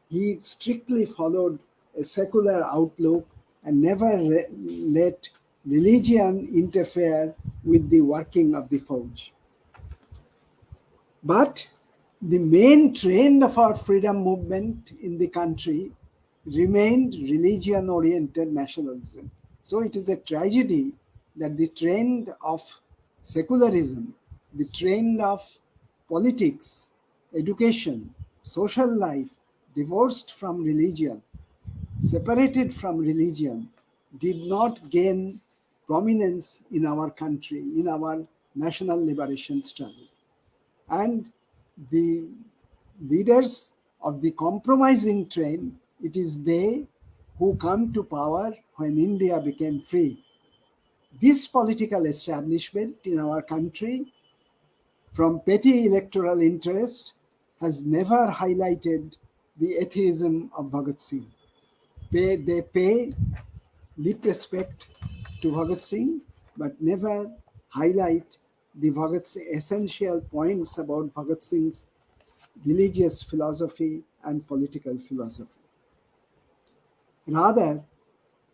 he strictly followed a secular outlook and never let religion interfere with the working of the Fauj. But the main trend of our freedom movement in the country remained religion-oriented nationalism. So it is a tragedy that the trend of secularism, the trend of politics, education, social life, divorced from religion, separated from religion, did not gain prominence in our country, in our national liberation struggle. And the leaders of the compromising trend, it is they who come to power when India became free. This political establishment in our country, from petty electoral interest, has never highlighted the atheism of Bhagat Singh. They pay lip respect to Bhagat Singh, but never highlight the essential points about Bhagat Singh's religious philosophy and political philosophy. Rather,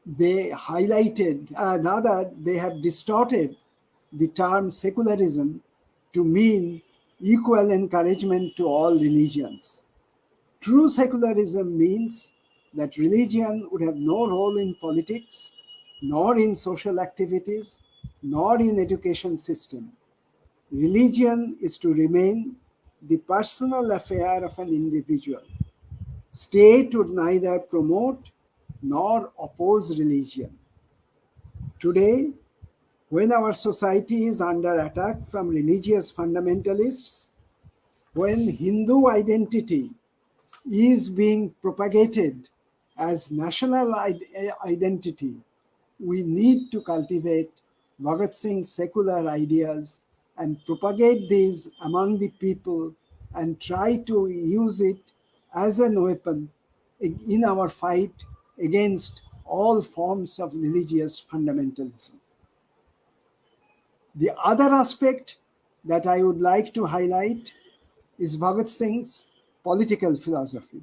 they have distorted the term secularism to mean equal encouragement to all religions. True secularism means that religion would have no role in politics, nor in social activities, nor in education system. Religion is to remain the personal affair of an individual. State would neither promote nor oppose religion. Today, when our society is under attack from religious fundamentalists, when Hindu identity is being propagated as national identity, we need to cultivate Bhagat Singh's secular ideas and propagate these among the people and try to use it as a weapon in our fight against all forms of religious fundamentalism. The other aspect that I would like to highlight is Bhagat Singh's political philosophy.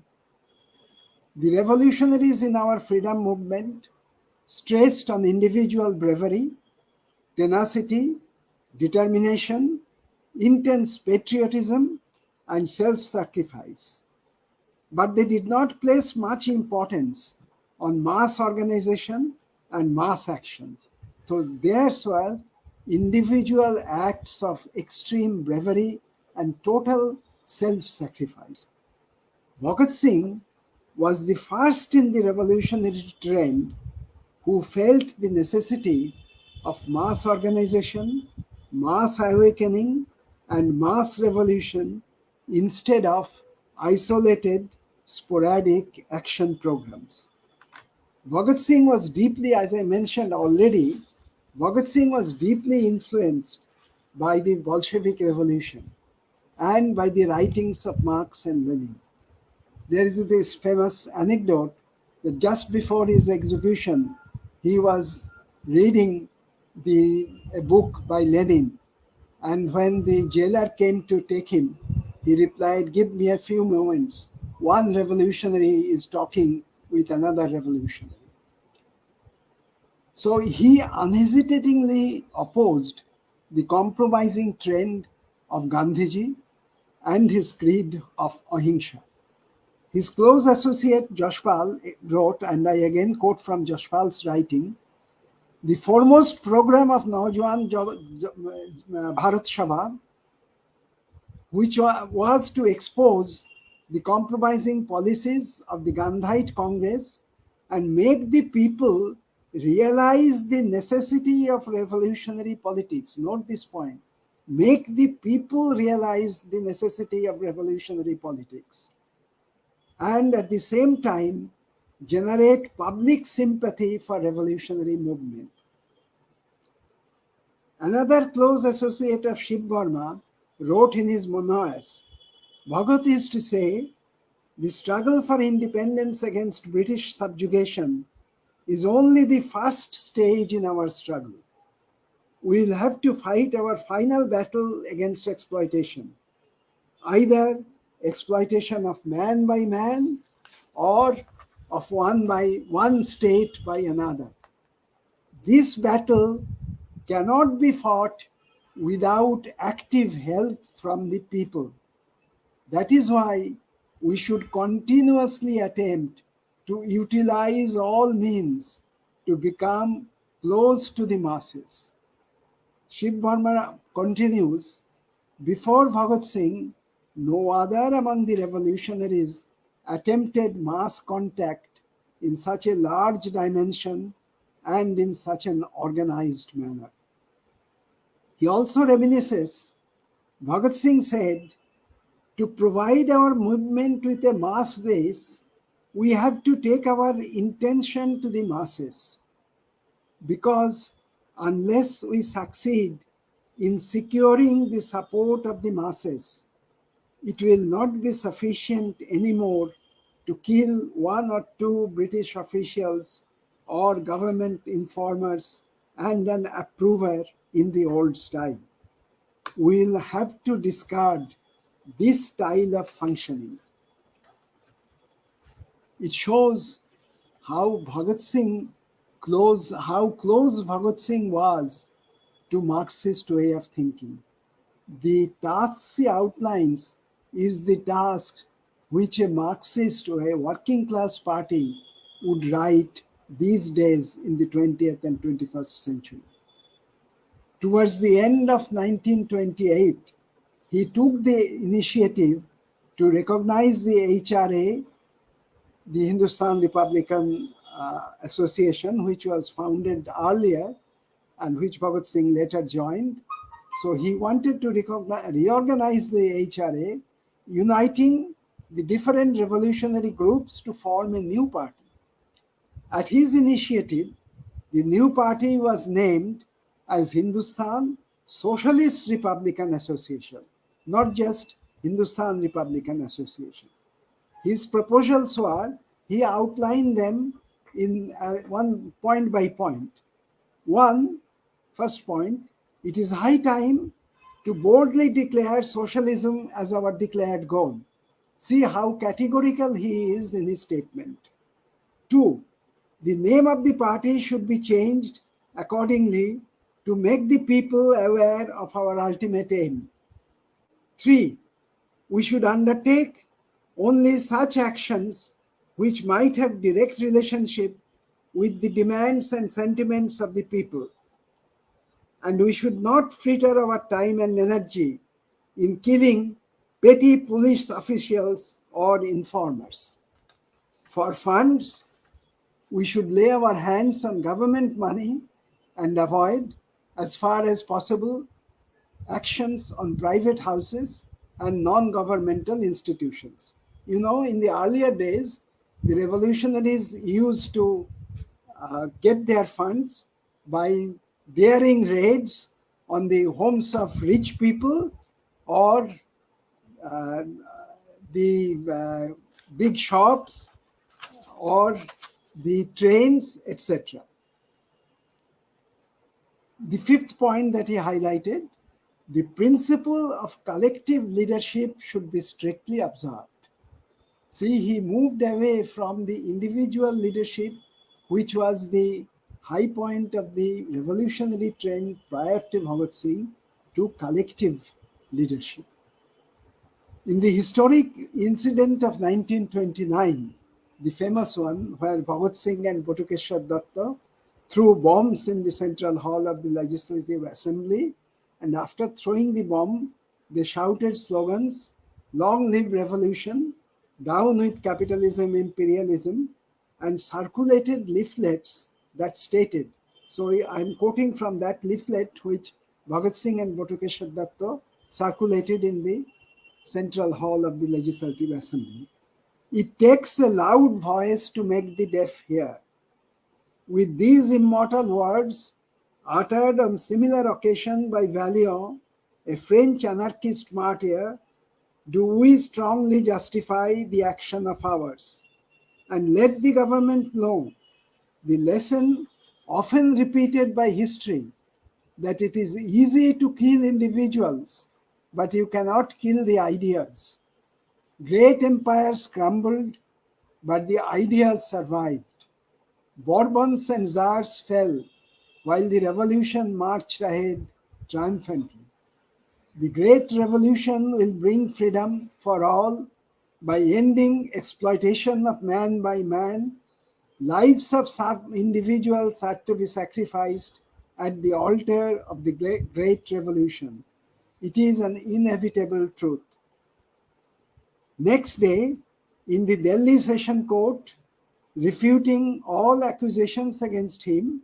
The revolutionaries in our freedom movement stressed on individual bravery, tenacity, determination, intense patriotism, and self-sacrifice. But they did not place much importance on mass organization and mass actions. So theirs were individual acts of extreme bravery and total self-sacrifice. Bhagat Singh was the first in the revolutionary trend who felt the necessity of mass organization, mass awakening, and mass revolution instead of isolated, sporadic action programs. Bhagat Singh was deeply, as I mentioned already, Bhagat Singh was deeply influenced by the Bolshevik Revolution and by the writings of Marx and Lenin. There is this famous anecdote that just before his execution, he was reading a book by Lenin. And when the jailer came to take him, he replied, "Give me a few moments. One revolutionary is talking with another revolutionary." So he unhesitatingly opposed the compromising trend of Gandhiji and his creed of ahimsa. His close associate Joshpal wrote, and I again quote from Joshpal's writing, "The foremost program of Naujawan Bharat Sabha, which was to expose the compromising policies of the Gandhite Congress and make the people realize the necessity of revolutionary politics." Note this point. Make the people realize the necessity of revolutionary politics, and at the same time generate public sympathy for revolutionary movement. Another close associate of Shiv Varma wrote in his memoirs, Bhagat used to say, "The struggle for independence against British subjugation is only the first stage in our struggle. We will have to fight our final battle against exploitation, either exploitation of man by man or of one state by another. This battle cannot be fought without active help from the people. That is why we should continuously attempt to utilize all means to become close to the masses." Shiv Varma continues, "Before Bhagat Singh, no other among the revolutionaries attempted mass contact in such a large dimension and in such an organized manner." He also reminisces, Bhagat Singh said, "To provide our movement with a mass base, we have to take our intention to the masses, because unless we succeed in securing the support of the masses, it will not be sufficient anymore to kill one or two British officials or government informers and an approver in the old style. We'll have to discard this style of functioning." It shows how close Bhagat Singh was to Marxist way of thinking. The tasks he outlines is the task which a Marxist or a working class party would write these days in the 20th and 21st century. Towards the end of 1928, he took the initiative to recognize the HRA, the Hindustan Republican Association, which was founded earlier and which Bhagat Singh later joined. So he wanted to reorganize the HRA, uniting the different revolutionary groups to form a new party. At his initiative, the new party was named as Hindustan Socialist Republican Association, not just Hindustan Republican Association. His proposals were, he outlined them in one point by point. First point, it is high time to boldly declare socialism as our declared goal. See how categorical he is in his statement. 2, the name of the party should be changed accordingly to make the people aware of our ultimate aim. 3, we should undertake only such actions which might have direct relationship with the demands and sentiments of the people. And we should not fritter our time and energy in killing petty police officials or informers. For funds, we should lay our hands on government money and avoid, as far as possible, actions on private houses and non-governmental institutions. You know, in the earlier days, the revolutionaries used to get their funds by daring raids on the homes of rich people or the big shops or the trains, etc. The fifth point that he highlighted, the principle of collective leadership should be strictly observed. See, he moved away from the individual leadership, which was the high point of the revolutionary trend prior to Bhagat Singh, to collective leadership. In the historic incident of 1929, the famous one where Bhagat Singh and Batukeshwar Datta threw bombs in the central hall of the Legislative Assembly, and after throwing the bomb, they shouted slogans, "Long live revolution," "Down with capitalism, imperialism," and circulated leaflets that stated, so I'm quoting from that leaflet which Bhagat Singh and Batukeshwar Datta circulated in the central hall of the Legislative Assembly. It takes a loud voice to make the deaf hear. With these immortal words, uttered on similar occasion by Valiant, a French anarchist martyr, do we strongly justify the action of ours and let the government know the lesson often repeated by history, that it is easy to kill individuals, but you cannot kill the ideas. Great empires crumbled, but the ideas survived. Bourbons and Tsars fell, while the revolution marched ahead triumphantly. The great revolution will bring freedom for all by ending exploitation of man by man. Lives of some individuals are to be sacrificed at the altar of the great revolution. It is an inevitable truth. Next day, in the Delhi Session Court, refuting all accusations against him,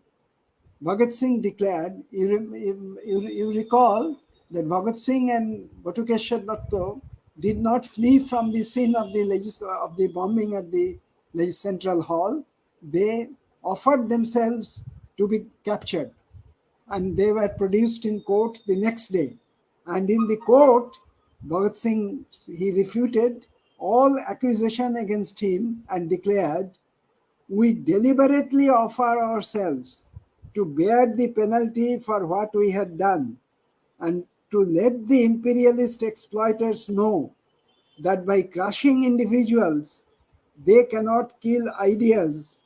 Bhagat Singh declared, you recall that Bhagat Singh and Batukeshwar Datta did not flee from the scene of the bombing at the Central Hall. They offered themselves to be captured, and they were produced in court the next day. And in the court, Bhagat Singh, he refuted all accusation against him and declared, we deliberately offer ourselves to bear the penalty for what we had done and to let the imperialist exploiters know that by crushing individuals, they cannot kill ideas.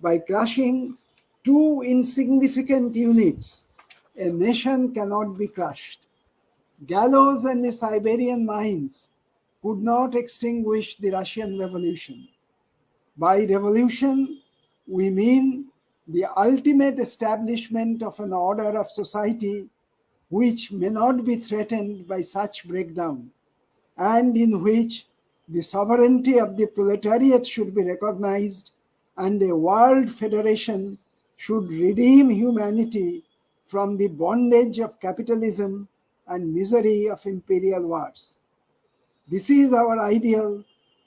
By crushing two insignificant units, a nation cannot be crushed. Gallows and the Siberian mines could not extinguish the Russian Revolution. By revolution, we mean the ultimate establishment of an order of society which may not be threatened by such breakdown, and in which the sovereignty of the proletariat should be recognized, and a world federation should redeem humanity from the bondage of capitalism and misery of imperial wars. This is our ideal,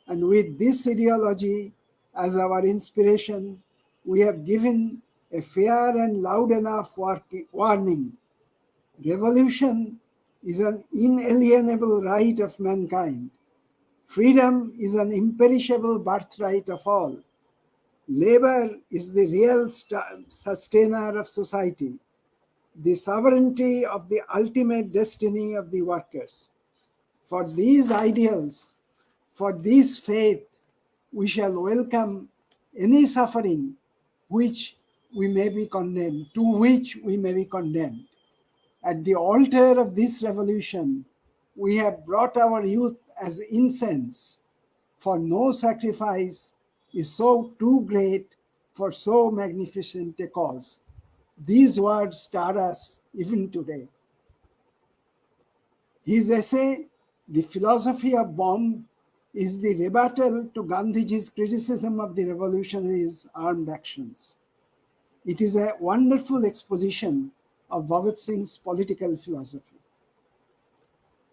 and with this ideology as our inspiration, we have given a fair and loud enough warning. Revolution is an inalienable right of mankind. Freedom is an imperishable birthright of all. Labor is the real sustainer of society, the sovereignty of the ultimate destiny of the workers. For these ideals, for this faith, we shall welcome any suffering which we may be condemned, to which we may be condemned. At the altar of this revolution, we have brought our youth as incense, for no sacrifice is so too great for so magnificent a cause. These words stir us even today. His essay, The Philosophy of Bomb, is the rebuttal to Gandhiji's criticism of the revolutionaries' armed actions. It is a wonderful exposition of Bhagat Singh's political philosophy.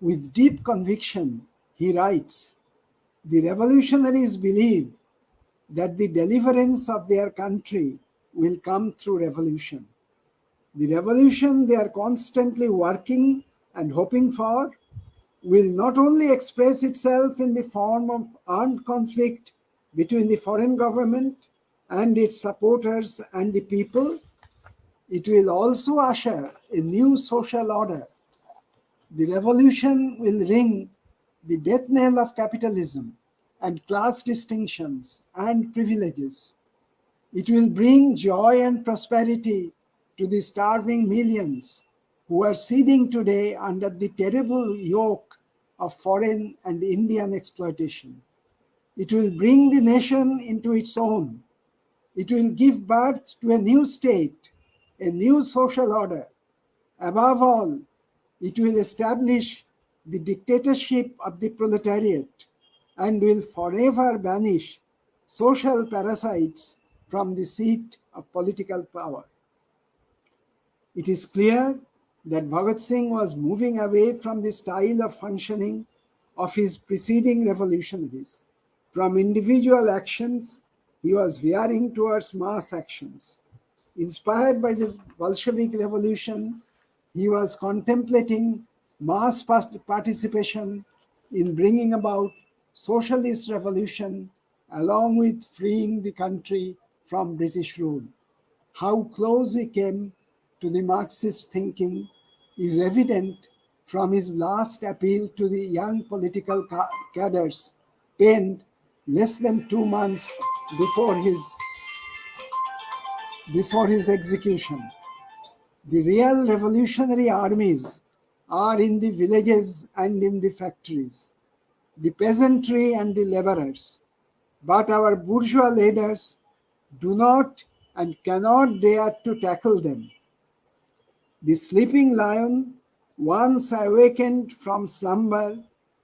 With deep conviction, he writes, the revolutionaries believe that the deliverance of their country will come through revolution. The revolution they are constantly working and hoping for will not only express itself in the form of armed conflict between the foreign government and its supporters and the people, it will also usher a new social order. The revolution will ring the death knell of capitalism and class distinctions and privileges. It will bring joy and prosperity to the starving millions who are seething today under the terrible yoke of foreign and Indian exploitation. It will bring the nation into its own. It will give birth to a new state, a new social order. Above all, it will establish the dictatorship of the proletariat and will forever banish social parasites from the seat of political power. It is clear that Bhagat Singh was moving away from the style of functioning of his preceding revolutionaries. From individual actions, he was veering towards mass actions. Inspired by the Bolshevik Revolution, he was contemplating mass participation in bringing about socialist revolution along with freeing the country from British rule. How close he came to the Marxist thinking is evident from his last appeal to the young political cadres, penned less than 2 months before his execution. The real revolutionary armies are in the villages and in the factories, the peasantry and the laborers. But our bourgeois leaders do not and cannot dare to tackle them. The sleeping lion, once awakened from slumber,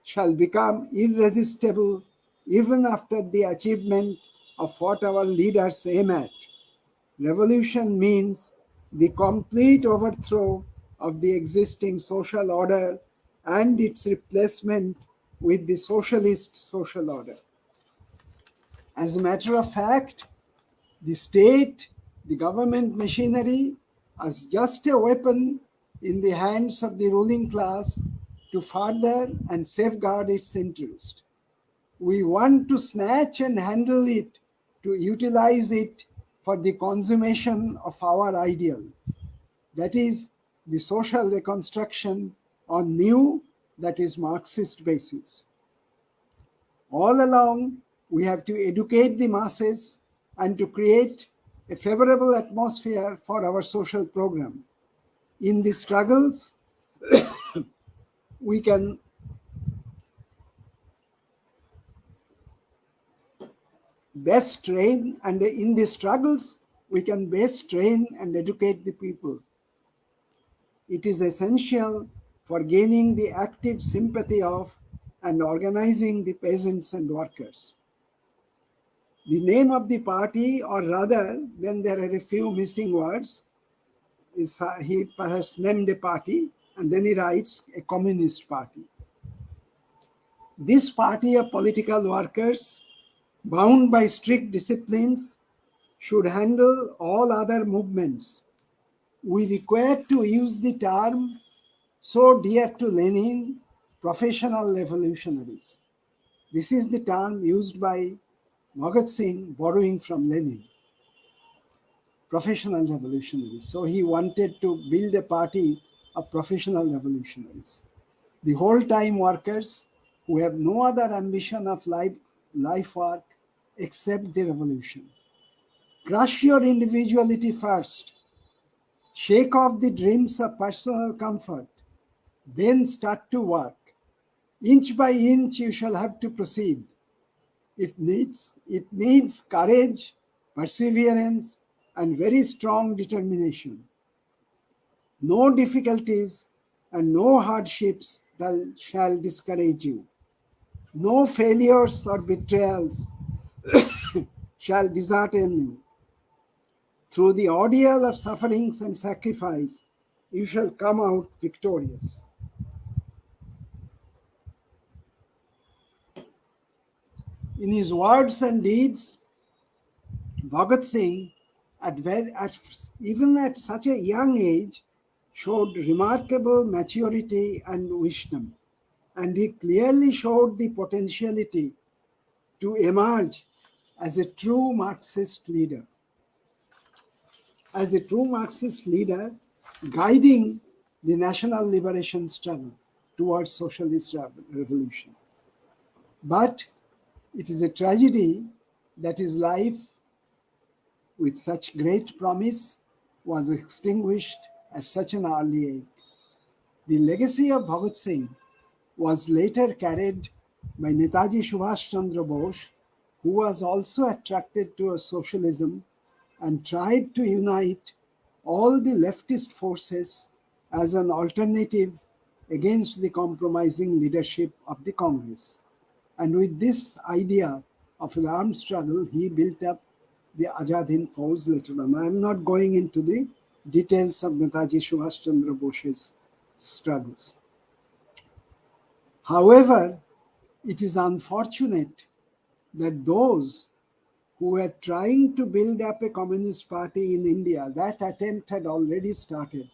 shall become irresistible even after the achievement of what our leaders aim at. Revolution means the complete overthrow of the existing social order and its replacement with the socialist social order. As a matter of fact, the state, the government machinery, is just a weapon in the hands of the ruling class to further and safeguard its interest. We want to snatch and handle it, to utilize it for the consummation of our ideal. That is the social reconstruction on new, that is Marxist basis. All along, we have to educate the masses and to create a favorable atmosphere for our social program. In the struggles, we can best train, and in the struggles, we can best train and educate the people. It is essential for gaining the active sympathy of and organizing the peasants and workers. The name of the party, or rather, then there are a few missing words. He perhaps named a party, and then he writes a communist party. This party of political workers, bound by strict disciplines, should handle all other movements. We require to use the term So dear to Lenin, professional revolutionaries. This is the term used by Bhagat Singh, borrowing from Lenin. Professional revolutionaries. So he wanted to build a party of professional revolutionaries. The whole-time workers who have no other ambition of life work except the revolution. Crush your individuality first. Shake off the dreams of personal comfort. Then start to work. Inch by inch you shall have to proceed. It needs courage, perseverance, and very strong determination. No difficulties and no hardships shall discourage you. No failures or betrayals shall dishearten you. Through the ordeal of sufferings and sacrifice, you shall come out victorious. In his words and deeds, Bhagat Singh, even at such a young age, showed remarkable maturity and wisdom, and he clearly showed the potentiality to emerge as a true Marxist leader. As a true Marxist leader, guiding the national liberation struggle towards socialist revolution. But it is a tragedy that his life, with such great promise, was extinguished at such an early age. The legacy of Bhagat Singh was later carried by Netaji Subhash Chandra Bose, who was also attracted to socialism and tried to unite all the leftist forces as an alternative against the compromising leadership of the Congress. And with this idea of an armed struggle, he built up the Azad Hind Fauj later on. I am not going into the details of Netaji Subhash Chandra Bose's struggles. However, it is unfortunate that those who were trying to build up a communist party in India, that attempt had already started.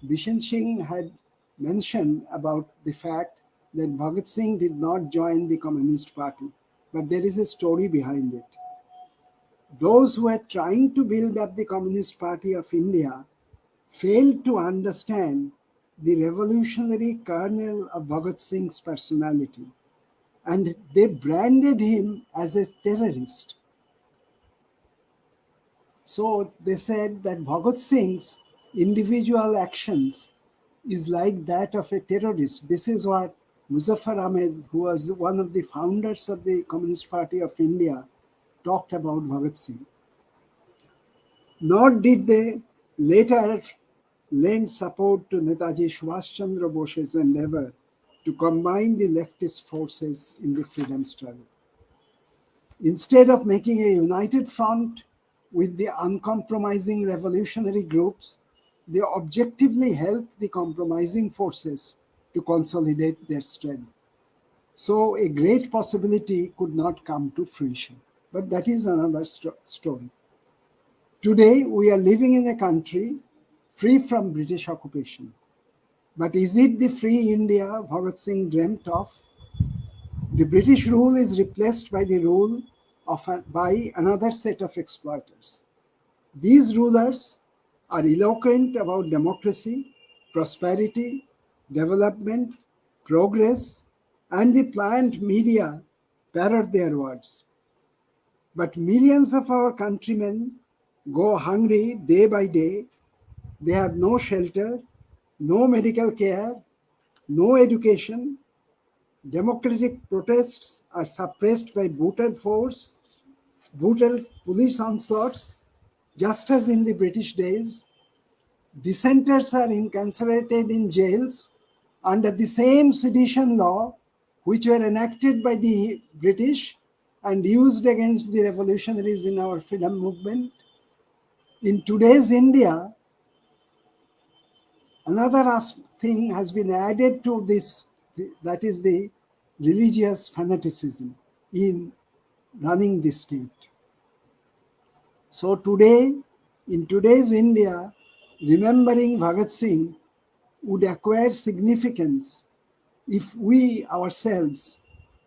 Bishan Singh had mentioned about the fact that Bhagat Singh did not join the Communist Party, but there is a story behind it. Those who were trying to build up the Communist Party of India failed to understand the revolutionary kernel of Bhagat Singh's personality, and they branded him as a terrorist. So they said that Bhagat Singh's individual actions is like that of a terrorist. This is what Muzaffar Ahmed, who was one of the founders of the Communist Party of India, talked about Bhagat Singh. Nor did they later lend support to Netaji Subhash Chandra Bose's endeavor to combine the leftist forces in the freedom struggle. Instead of making a united front with the uncompromising revolutionary groups, they objectively helped the compromising forces to consolidate their strength. So a great possibility could not come to fruition. But that is another story. Today, we are living in a country free from British occupation. But is it the free India Bhagat Singh dreamt of? The British rule is replaced by the rule by another set of exploiters. These rulers are eloquent about democracy, prosperity, development, progress, and the pliant media parrot their words. But millions of our countrymen go hungry day by day. They have no shelter, no medical care, no education. Democratic protests are suppressed by brutal force, brutal police onslaughts, just as in the British days. Dissenters are incarcerated in jails under the same sedition law which were enacted by the British and used against the revolutionaries in our freedom movement. In today's India, another thing has been added to this, that is the religious fanaticism in running the state. So today, in today's India, remembering Bhagat Singh would acquire significance if we ourselves,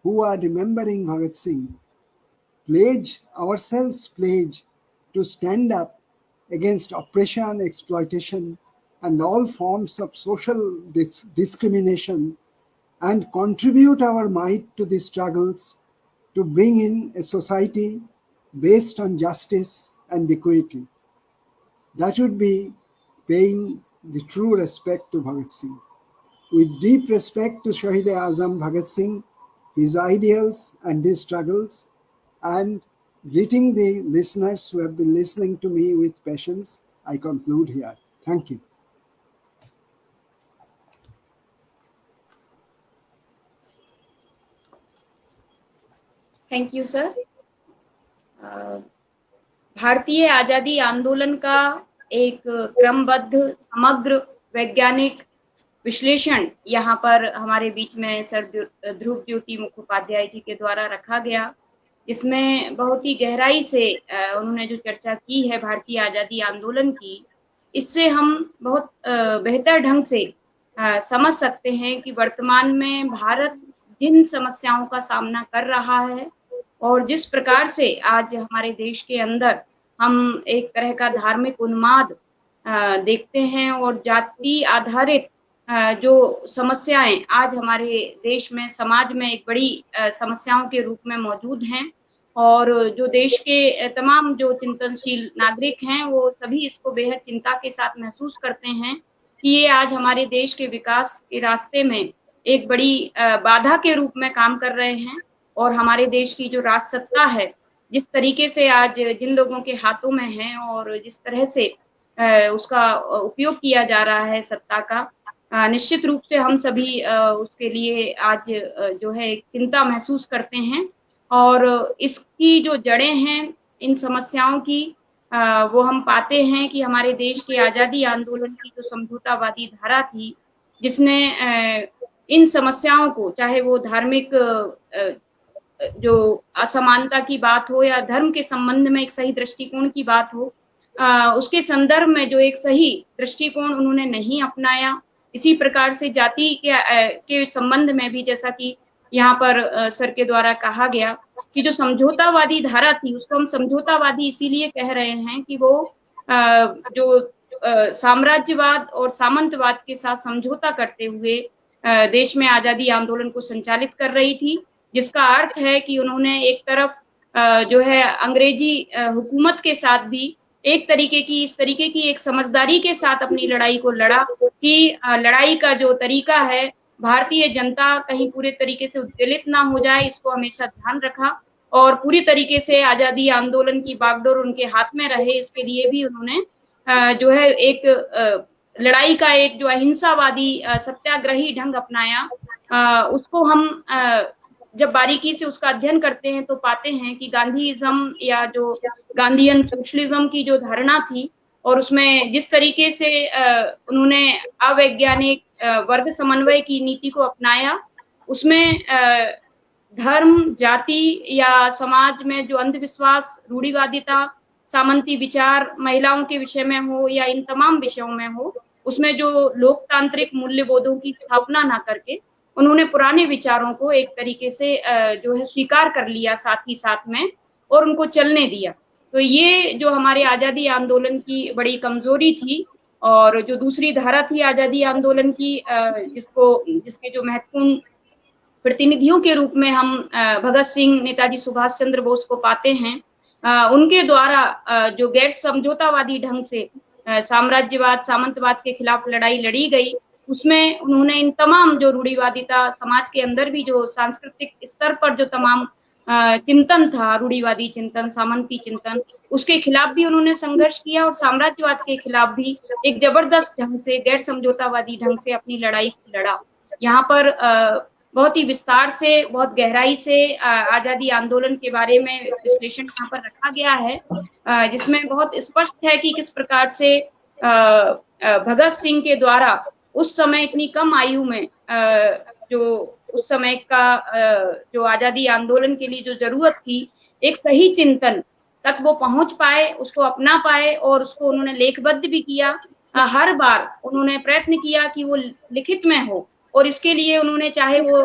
who are remembering Bhagat Singh, pledge to stand up against oppression, exploitation, and all forms of social discrimination, and contribute our might to the struggles to bring in a society based on justice and equity. That would be paying the true respect to Bhagat Singh. With deep respect to Shaheed-E-Azam Bhagat Singh, his ideals and his struggles, and greeting the listeners who have been listening to me with patience, I conclude here. Thank you. Thank you sir. भारतीय आजादी आंदोलन का एक क्रमबद्ध समग्र वैज्ञानिक विश्लेषण यहाँ पर हमारे बीच में सर ध्रुव ज्योति मुखोपाध्याय जी के द्वारा रखा गया, जिसमें बहुत ही गहराई से उन्होंने जो चर्चा की है भारतीय आजादी आंदोलन की, इससे हम बहुत बेहतर ढंग से समझ सकते हैं कि वर्तमान में भारत जिन समस्याओं का सामना कर रहा है और जिस प्रकार से आज हमारे देश के अंदर हम एक तरह का धार्मिक उन्माद देखते हैं और जाति आधारित जो समस्याएं आज हमारे देश में समाज में एक बड़ी समस्याओं के रूप में मौजूद हैं, और जो देश के तमाम जो चिंतनशील नागरिक हैं वो सभी इसको बेहद चिंता के साथ महसूस करते हैं कि ये आज हमारे देश के विकास के रास्ते में एक बड़ी बाधा के रूप में काम कर रहे हैं। और हमारे देश की जो राज सत्ता है, जिस तरीके से आज जिन लोगों के हाथों में है और जिस तरह से उसका उपयोग किया जा रहा है सत्ता का, निश्चित रूप से हम सभी उसके लिए आज जो है एक चिंता महसूस करते हैं। और इसकी जो जड़ें हैं इन समस्याओं की, वो हम पाते हैं कि हमारे देश के आजादी आंदोलन की जो समझौतावादी धारा थी, जिसने इन समस्याओं को, चाहे वो धार्मिक जो असमानता की बात हो या धर्म के संबंध में एक सही दृष्टिकोण की बात हो, उसके संदर्भ में जो एक सही दृष्टिकोण उन्होंने नहीं अपनाया। इसी प्रकार से जाति के संबंध में भी, जैसा कि यहाँ पर सर के द्वारा कहा गया कि जो समझौतावादी धारा थी, उसको हम समझौतावादी इसीलिए कह रहे हैं कि वो जो साम्राज्यवाद और सामंतवाद के साथ समझौता करते हुए देश में आजादी आंदोलन को संचालित कर रही थी, जिसका अर्थ है कि उन्होंने एक तरफ जो है अंग्रेजी हुकूमत के साथ भी एक तरीके की, इस तरीके की एक समझदारी के साथ अपनी लड़ाई को लड़ा कि लड़ाई का जो तरीका है, भारतीय जनता कहीं पूरे तरीके से उद्वेलित ना हो जाए, इसको हमेशा ध्यान रखा और पूरी तरीके से आजादी आंदोलन की बागडोर उनके हाथ में रहे, इसके लिए भी उन्होंने जो है एक लड़ाई का एक जो अहिंसावादी सत्याग्रही ढंग अपनाया। उसको हम जब बारीकी से उसका अध्ययन करते हैं तो पाते हैं कि गांधीइज्म या जो गांधीयन सोशलिज्म की जो धारणा थी और उसमें जिस तरीके से उन्होंने अवैज्ञानिक वर्ग समन्वय की नीति को अपनाया, उसमें धर्म, जाति या समाज में जो अंधविश्वास, रूढ़िवादिता, सामंती विचार महिलाओं के विषय में हो या इन तमाम विषयों में हो, उसमें जो लोकतांत्रिक मूल्यबोधों की स्थापना ना करके उन्होंने पुराने विचारों को एक तरीके से जो है स्वीकार कर लिया साथ ही साथ में और उनको चलने दिया। तो ये जो हमारे आजादी आंदोलन की बड़ी कमजोरी थी। और जो दूसरी धारा थी आजादी आंदोलन की, जिसके जो महत्वपूर्ण प्रतिनिधियों के रूप में हम भगत सिंह, नेताजी सुभाष चंद्र बोस को पाते हैं, उनके द्वारा जो गैर समझौतावादी ढंग से साम्राज्यवाद, सामंतवाद के खिलाफ लड़ाई लड़ी गई, उसमें उन्होंने इन तमाम जो रूढ़िवादिता, समाज के अंदर भी जो सांस्कृतिक स्तर पर जो तमाम चिंतन था, रूढ़िवादी चिंतन, सामंती चिंतन, उसके खिलाफ भी उन्होंने संघर्ष किया और साम्राज्यवाद के खिलाफ भी एक जबरदस्त ढंग से, गैर समझौतावादी ढंग से अपनी लड़ाई लड़ा। यहाँ पर बहुत ही विस्तार से, बहुत गहराई से आजादी आंदोलन के बारे में विश्लेषण यहाँ पर रखा गया है, जिसमें बहुत स्पष्ट है कि किस प्रकार से भगत सिंह के द्वारा उस समय इतनी कम आयु में जो उस समय का जो आजादी आंदोलन के लिए जो जरूरत थी, एक सही चिंतन तक वो पहुंच पाए, उसको अपना पाए और उसको उन्होंने लेखबद्ध भी किया। हर बार उन्होंने प्रयत्न किया कि वो लिखित में हो, और इसके लिए उन्होंने चाहे वो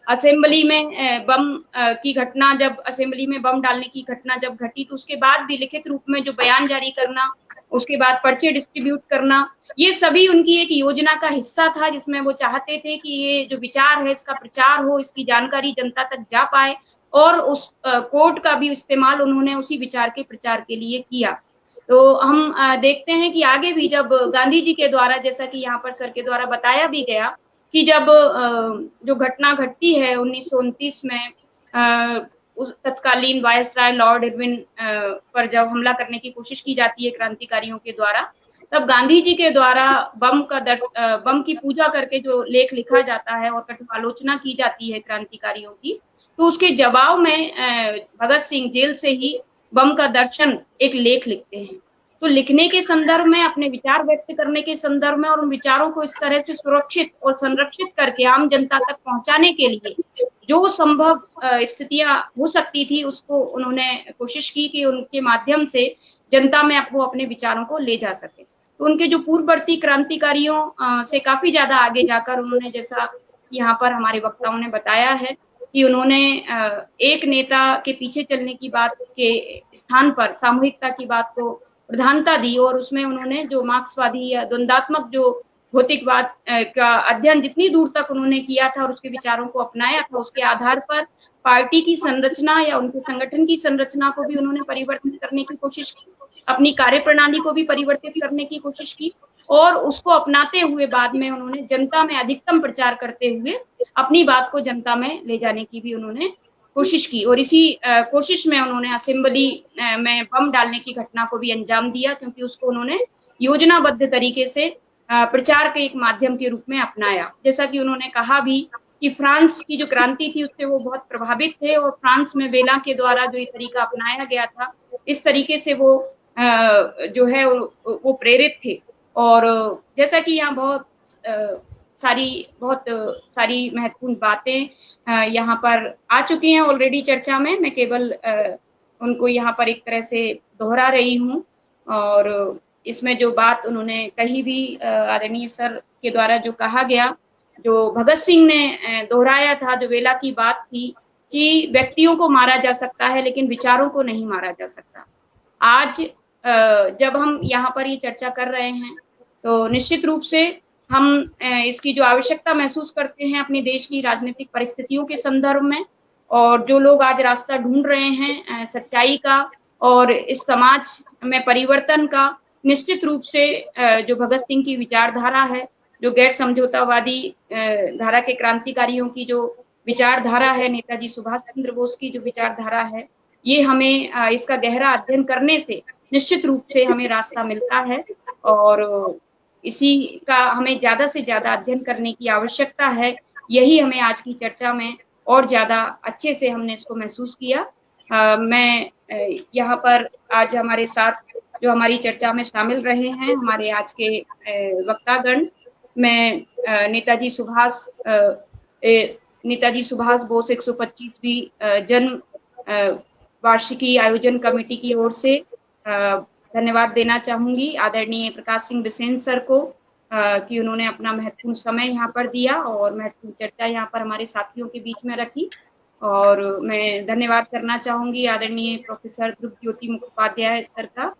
असेंबली में बम की घटना, जब असेंबली में बम डालने की घटना जब घटी तो उसके बाद भी लिखित रूप में जो बयान जारी करना, उसके बाद पर्चे डिस्ट्रीब्यूट करना, ये सभी उनकी एक योजना का हिस्सा था, जिसमें वो चाहते थे कि ये जो विचार है इसका प्रचार हो, इसकी जानकारी जनता तक जा पाए, और उस कोड का भी इस्तेमाल उन्होंने उसी विचार के प्रचार के लिए किया। तो हम देखते हैं कि आगे भी जब गांधी जी के द्वारा, जैसा कि यहाँ पर सर के द्वारा बताया भी गया, कि जब जो घटना घटती है 1929 में उस तत्कालीन वायसराय लॉर्ड इरविन पर जब हमला करने की कोशिश की जाती है क्रांतिकारियों के द्वारा, तब गांधी जी के द्वारा बम की पूजा करके जो लेख लिखा जाता है और कठोर आलोचना की जाती है क्रांतिकारियों की, तो उसके जवाब में भगत सिंह जेल से ही बम का दर्शन एक लेख लिखते हैं। तो लिखने के संदर्भ में, अपने विचार व्यक्त करने के संदर्भ में, और उन विचारों को इस तरह से सुरक्षित और संरक्षित करके आम जनता तक पहुंचाने के लिए जो संभव स्थितियां हो सकती थी, उसको उन्होंने कोशिश की कि उनके माध्यम से जनता में वो अपने विचारों को ले जा सके। तो उनके जो पूर्ववर्ती क्रांतिकारियों से काफी ज्यादा आगे जाकर उन्होंने, जैसा यहाँ पर हमारे वक्ताओं ने बताया है, कि उन्होंने एक नेता के पीछे चलने की बात के स्थान पर सामूहिकता की बात को प्रधानता दी, और उसमें उन्होंने जो मार्क्सवादी या द्वंदात्मक जो भौतिकवाद का अध्ययन जितनी दूर तक उन्होंने किया था और उसके विचारों को अपनाया था, उसके आधार पर पार्टी की संरचना या उनके संगठन की संरचना को भी उन्होंने परिवर्तित करने की कोशिश की, अपनी कार्यप्रणाली को भी परिवर्तित करने की कोशिश की, और उसको अपनाते हुए बाद में उन्होंने जनता में अधिकतम प्रचार करते हुए अपनी बात को जनता में ले जाने की भी उन्होंने कोशिश की। और इसी कोशिश में उन्होंने असेंबली में बम डालने की घटना को भी अंजाम दिया, क्योंकि उसको उन्होंने योजनाबद्ध तरीके से प्रचार के एक माध्यम के रूप में अपनाया। जैसा कि उन्होंने कहा भी कि फ्रांस की जो क्रांति थी उससे वो बहुत प्रभावित थे, और फ्रांस में वेला के द्वारा जो ये तरीका अपनाया गया था, इस तरीके से वो जो है वो प्रेरित थे। और जैसा कि यहाँ बहुत सारी महत्वपूर्ण बातें यहाँ पर आ चुकी हैं ऑलरेडी चर्चा में, मैं केवल उनको यहाँ पर एक तरह से दोहरा रही हूँ। और इसमें जो बात उन्होंने कही भी आदरणीय सर के द्वारा जो कहा गया, जो भगत सिंह ने दोहराया था, जो वेला की बात थी कि व्यक्तियों को मारा जा सकता है लेकिन विचारों को नहीं मारा जा सकता। आज जब हम यहाँ पर ये चर्चा कर रहे हैं तो निश्चित रूप से हम इसकी जो आवश्यकता महसूस करते हैं अपने देश की राजनीतिक परिस्थितियों के संदर्भ में, और जो लोग आज रास्ता ढूंढ रहे हैं सच्चाई का और इस समाज में परिवर्तन का, निश्चित रूप से जो भगत सिंह की विचारधारा है, जो गैर समझौतावादी धारा के क्रांतिकारियों की जो विचारधारा है, नेताजी सुभाष चंद्र बोस की जो विचारधारा है, ये हमें इसका गहरा अध्ययन करने से निश्चित रूप से हमें रास्ता मिलता है, और इसी का हमें ज्यादा से ज्यादा अध्ययन करने की आवश्यकता है। यही हमें आज की चर्चा में और ज्यादा अच्छे से हमने इसको महसूस किया। मैं यहाँ पर आज हमारे साथ जो हमारी चर्चा में शामिल रहे हैं हमारे आज के वक्तागण, मैं नेताजी सुभाष बोस 125वीं जन्म वार्षिकी आयोजन कमेटी की ओर से धन्यवाद देना चाहूंगी आदरणीय प्रकाश सिंह बिसेन सर को कि उन्होंने अपना महत्वपूर्ण समय यहाँ पर दिया और महत्वपूर्ण चर्चा यहाँ पर हमारे साथियों के बीच में रखी। और मैं धन्यवाद करना चाहूंगी आदरणीय प्रोफेसर ध्रुव ज्योति मुखोपाध्याय सर का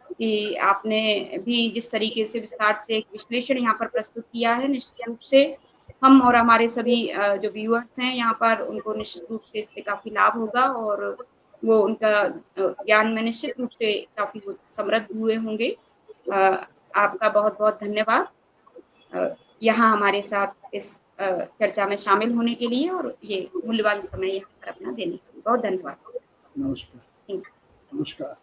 कि आपने भी जिस तरीके से विस्तार से एक विश्लेषण यहाँ पर प्रस्तुत किया है, निश्चित रूप से हम और हमारे सभी जो व्यूअर्स हैं यहाँ पर उनको निश्चित रूप से इससे काफी लाभ होगा और वो उनका ज्ञान में निश्चित रूप से काफी समृद्ध हुए होंगे। आपका बहुत बहुत धन्यवाद यहाँ हमारे साथ इस चर्चा में शामिल होने के लिए और ये मूल्यवान समय यहाँ पर अपना देने के लिए। बहुत धन्यवाद। नमस्कार। नमस्कार।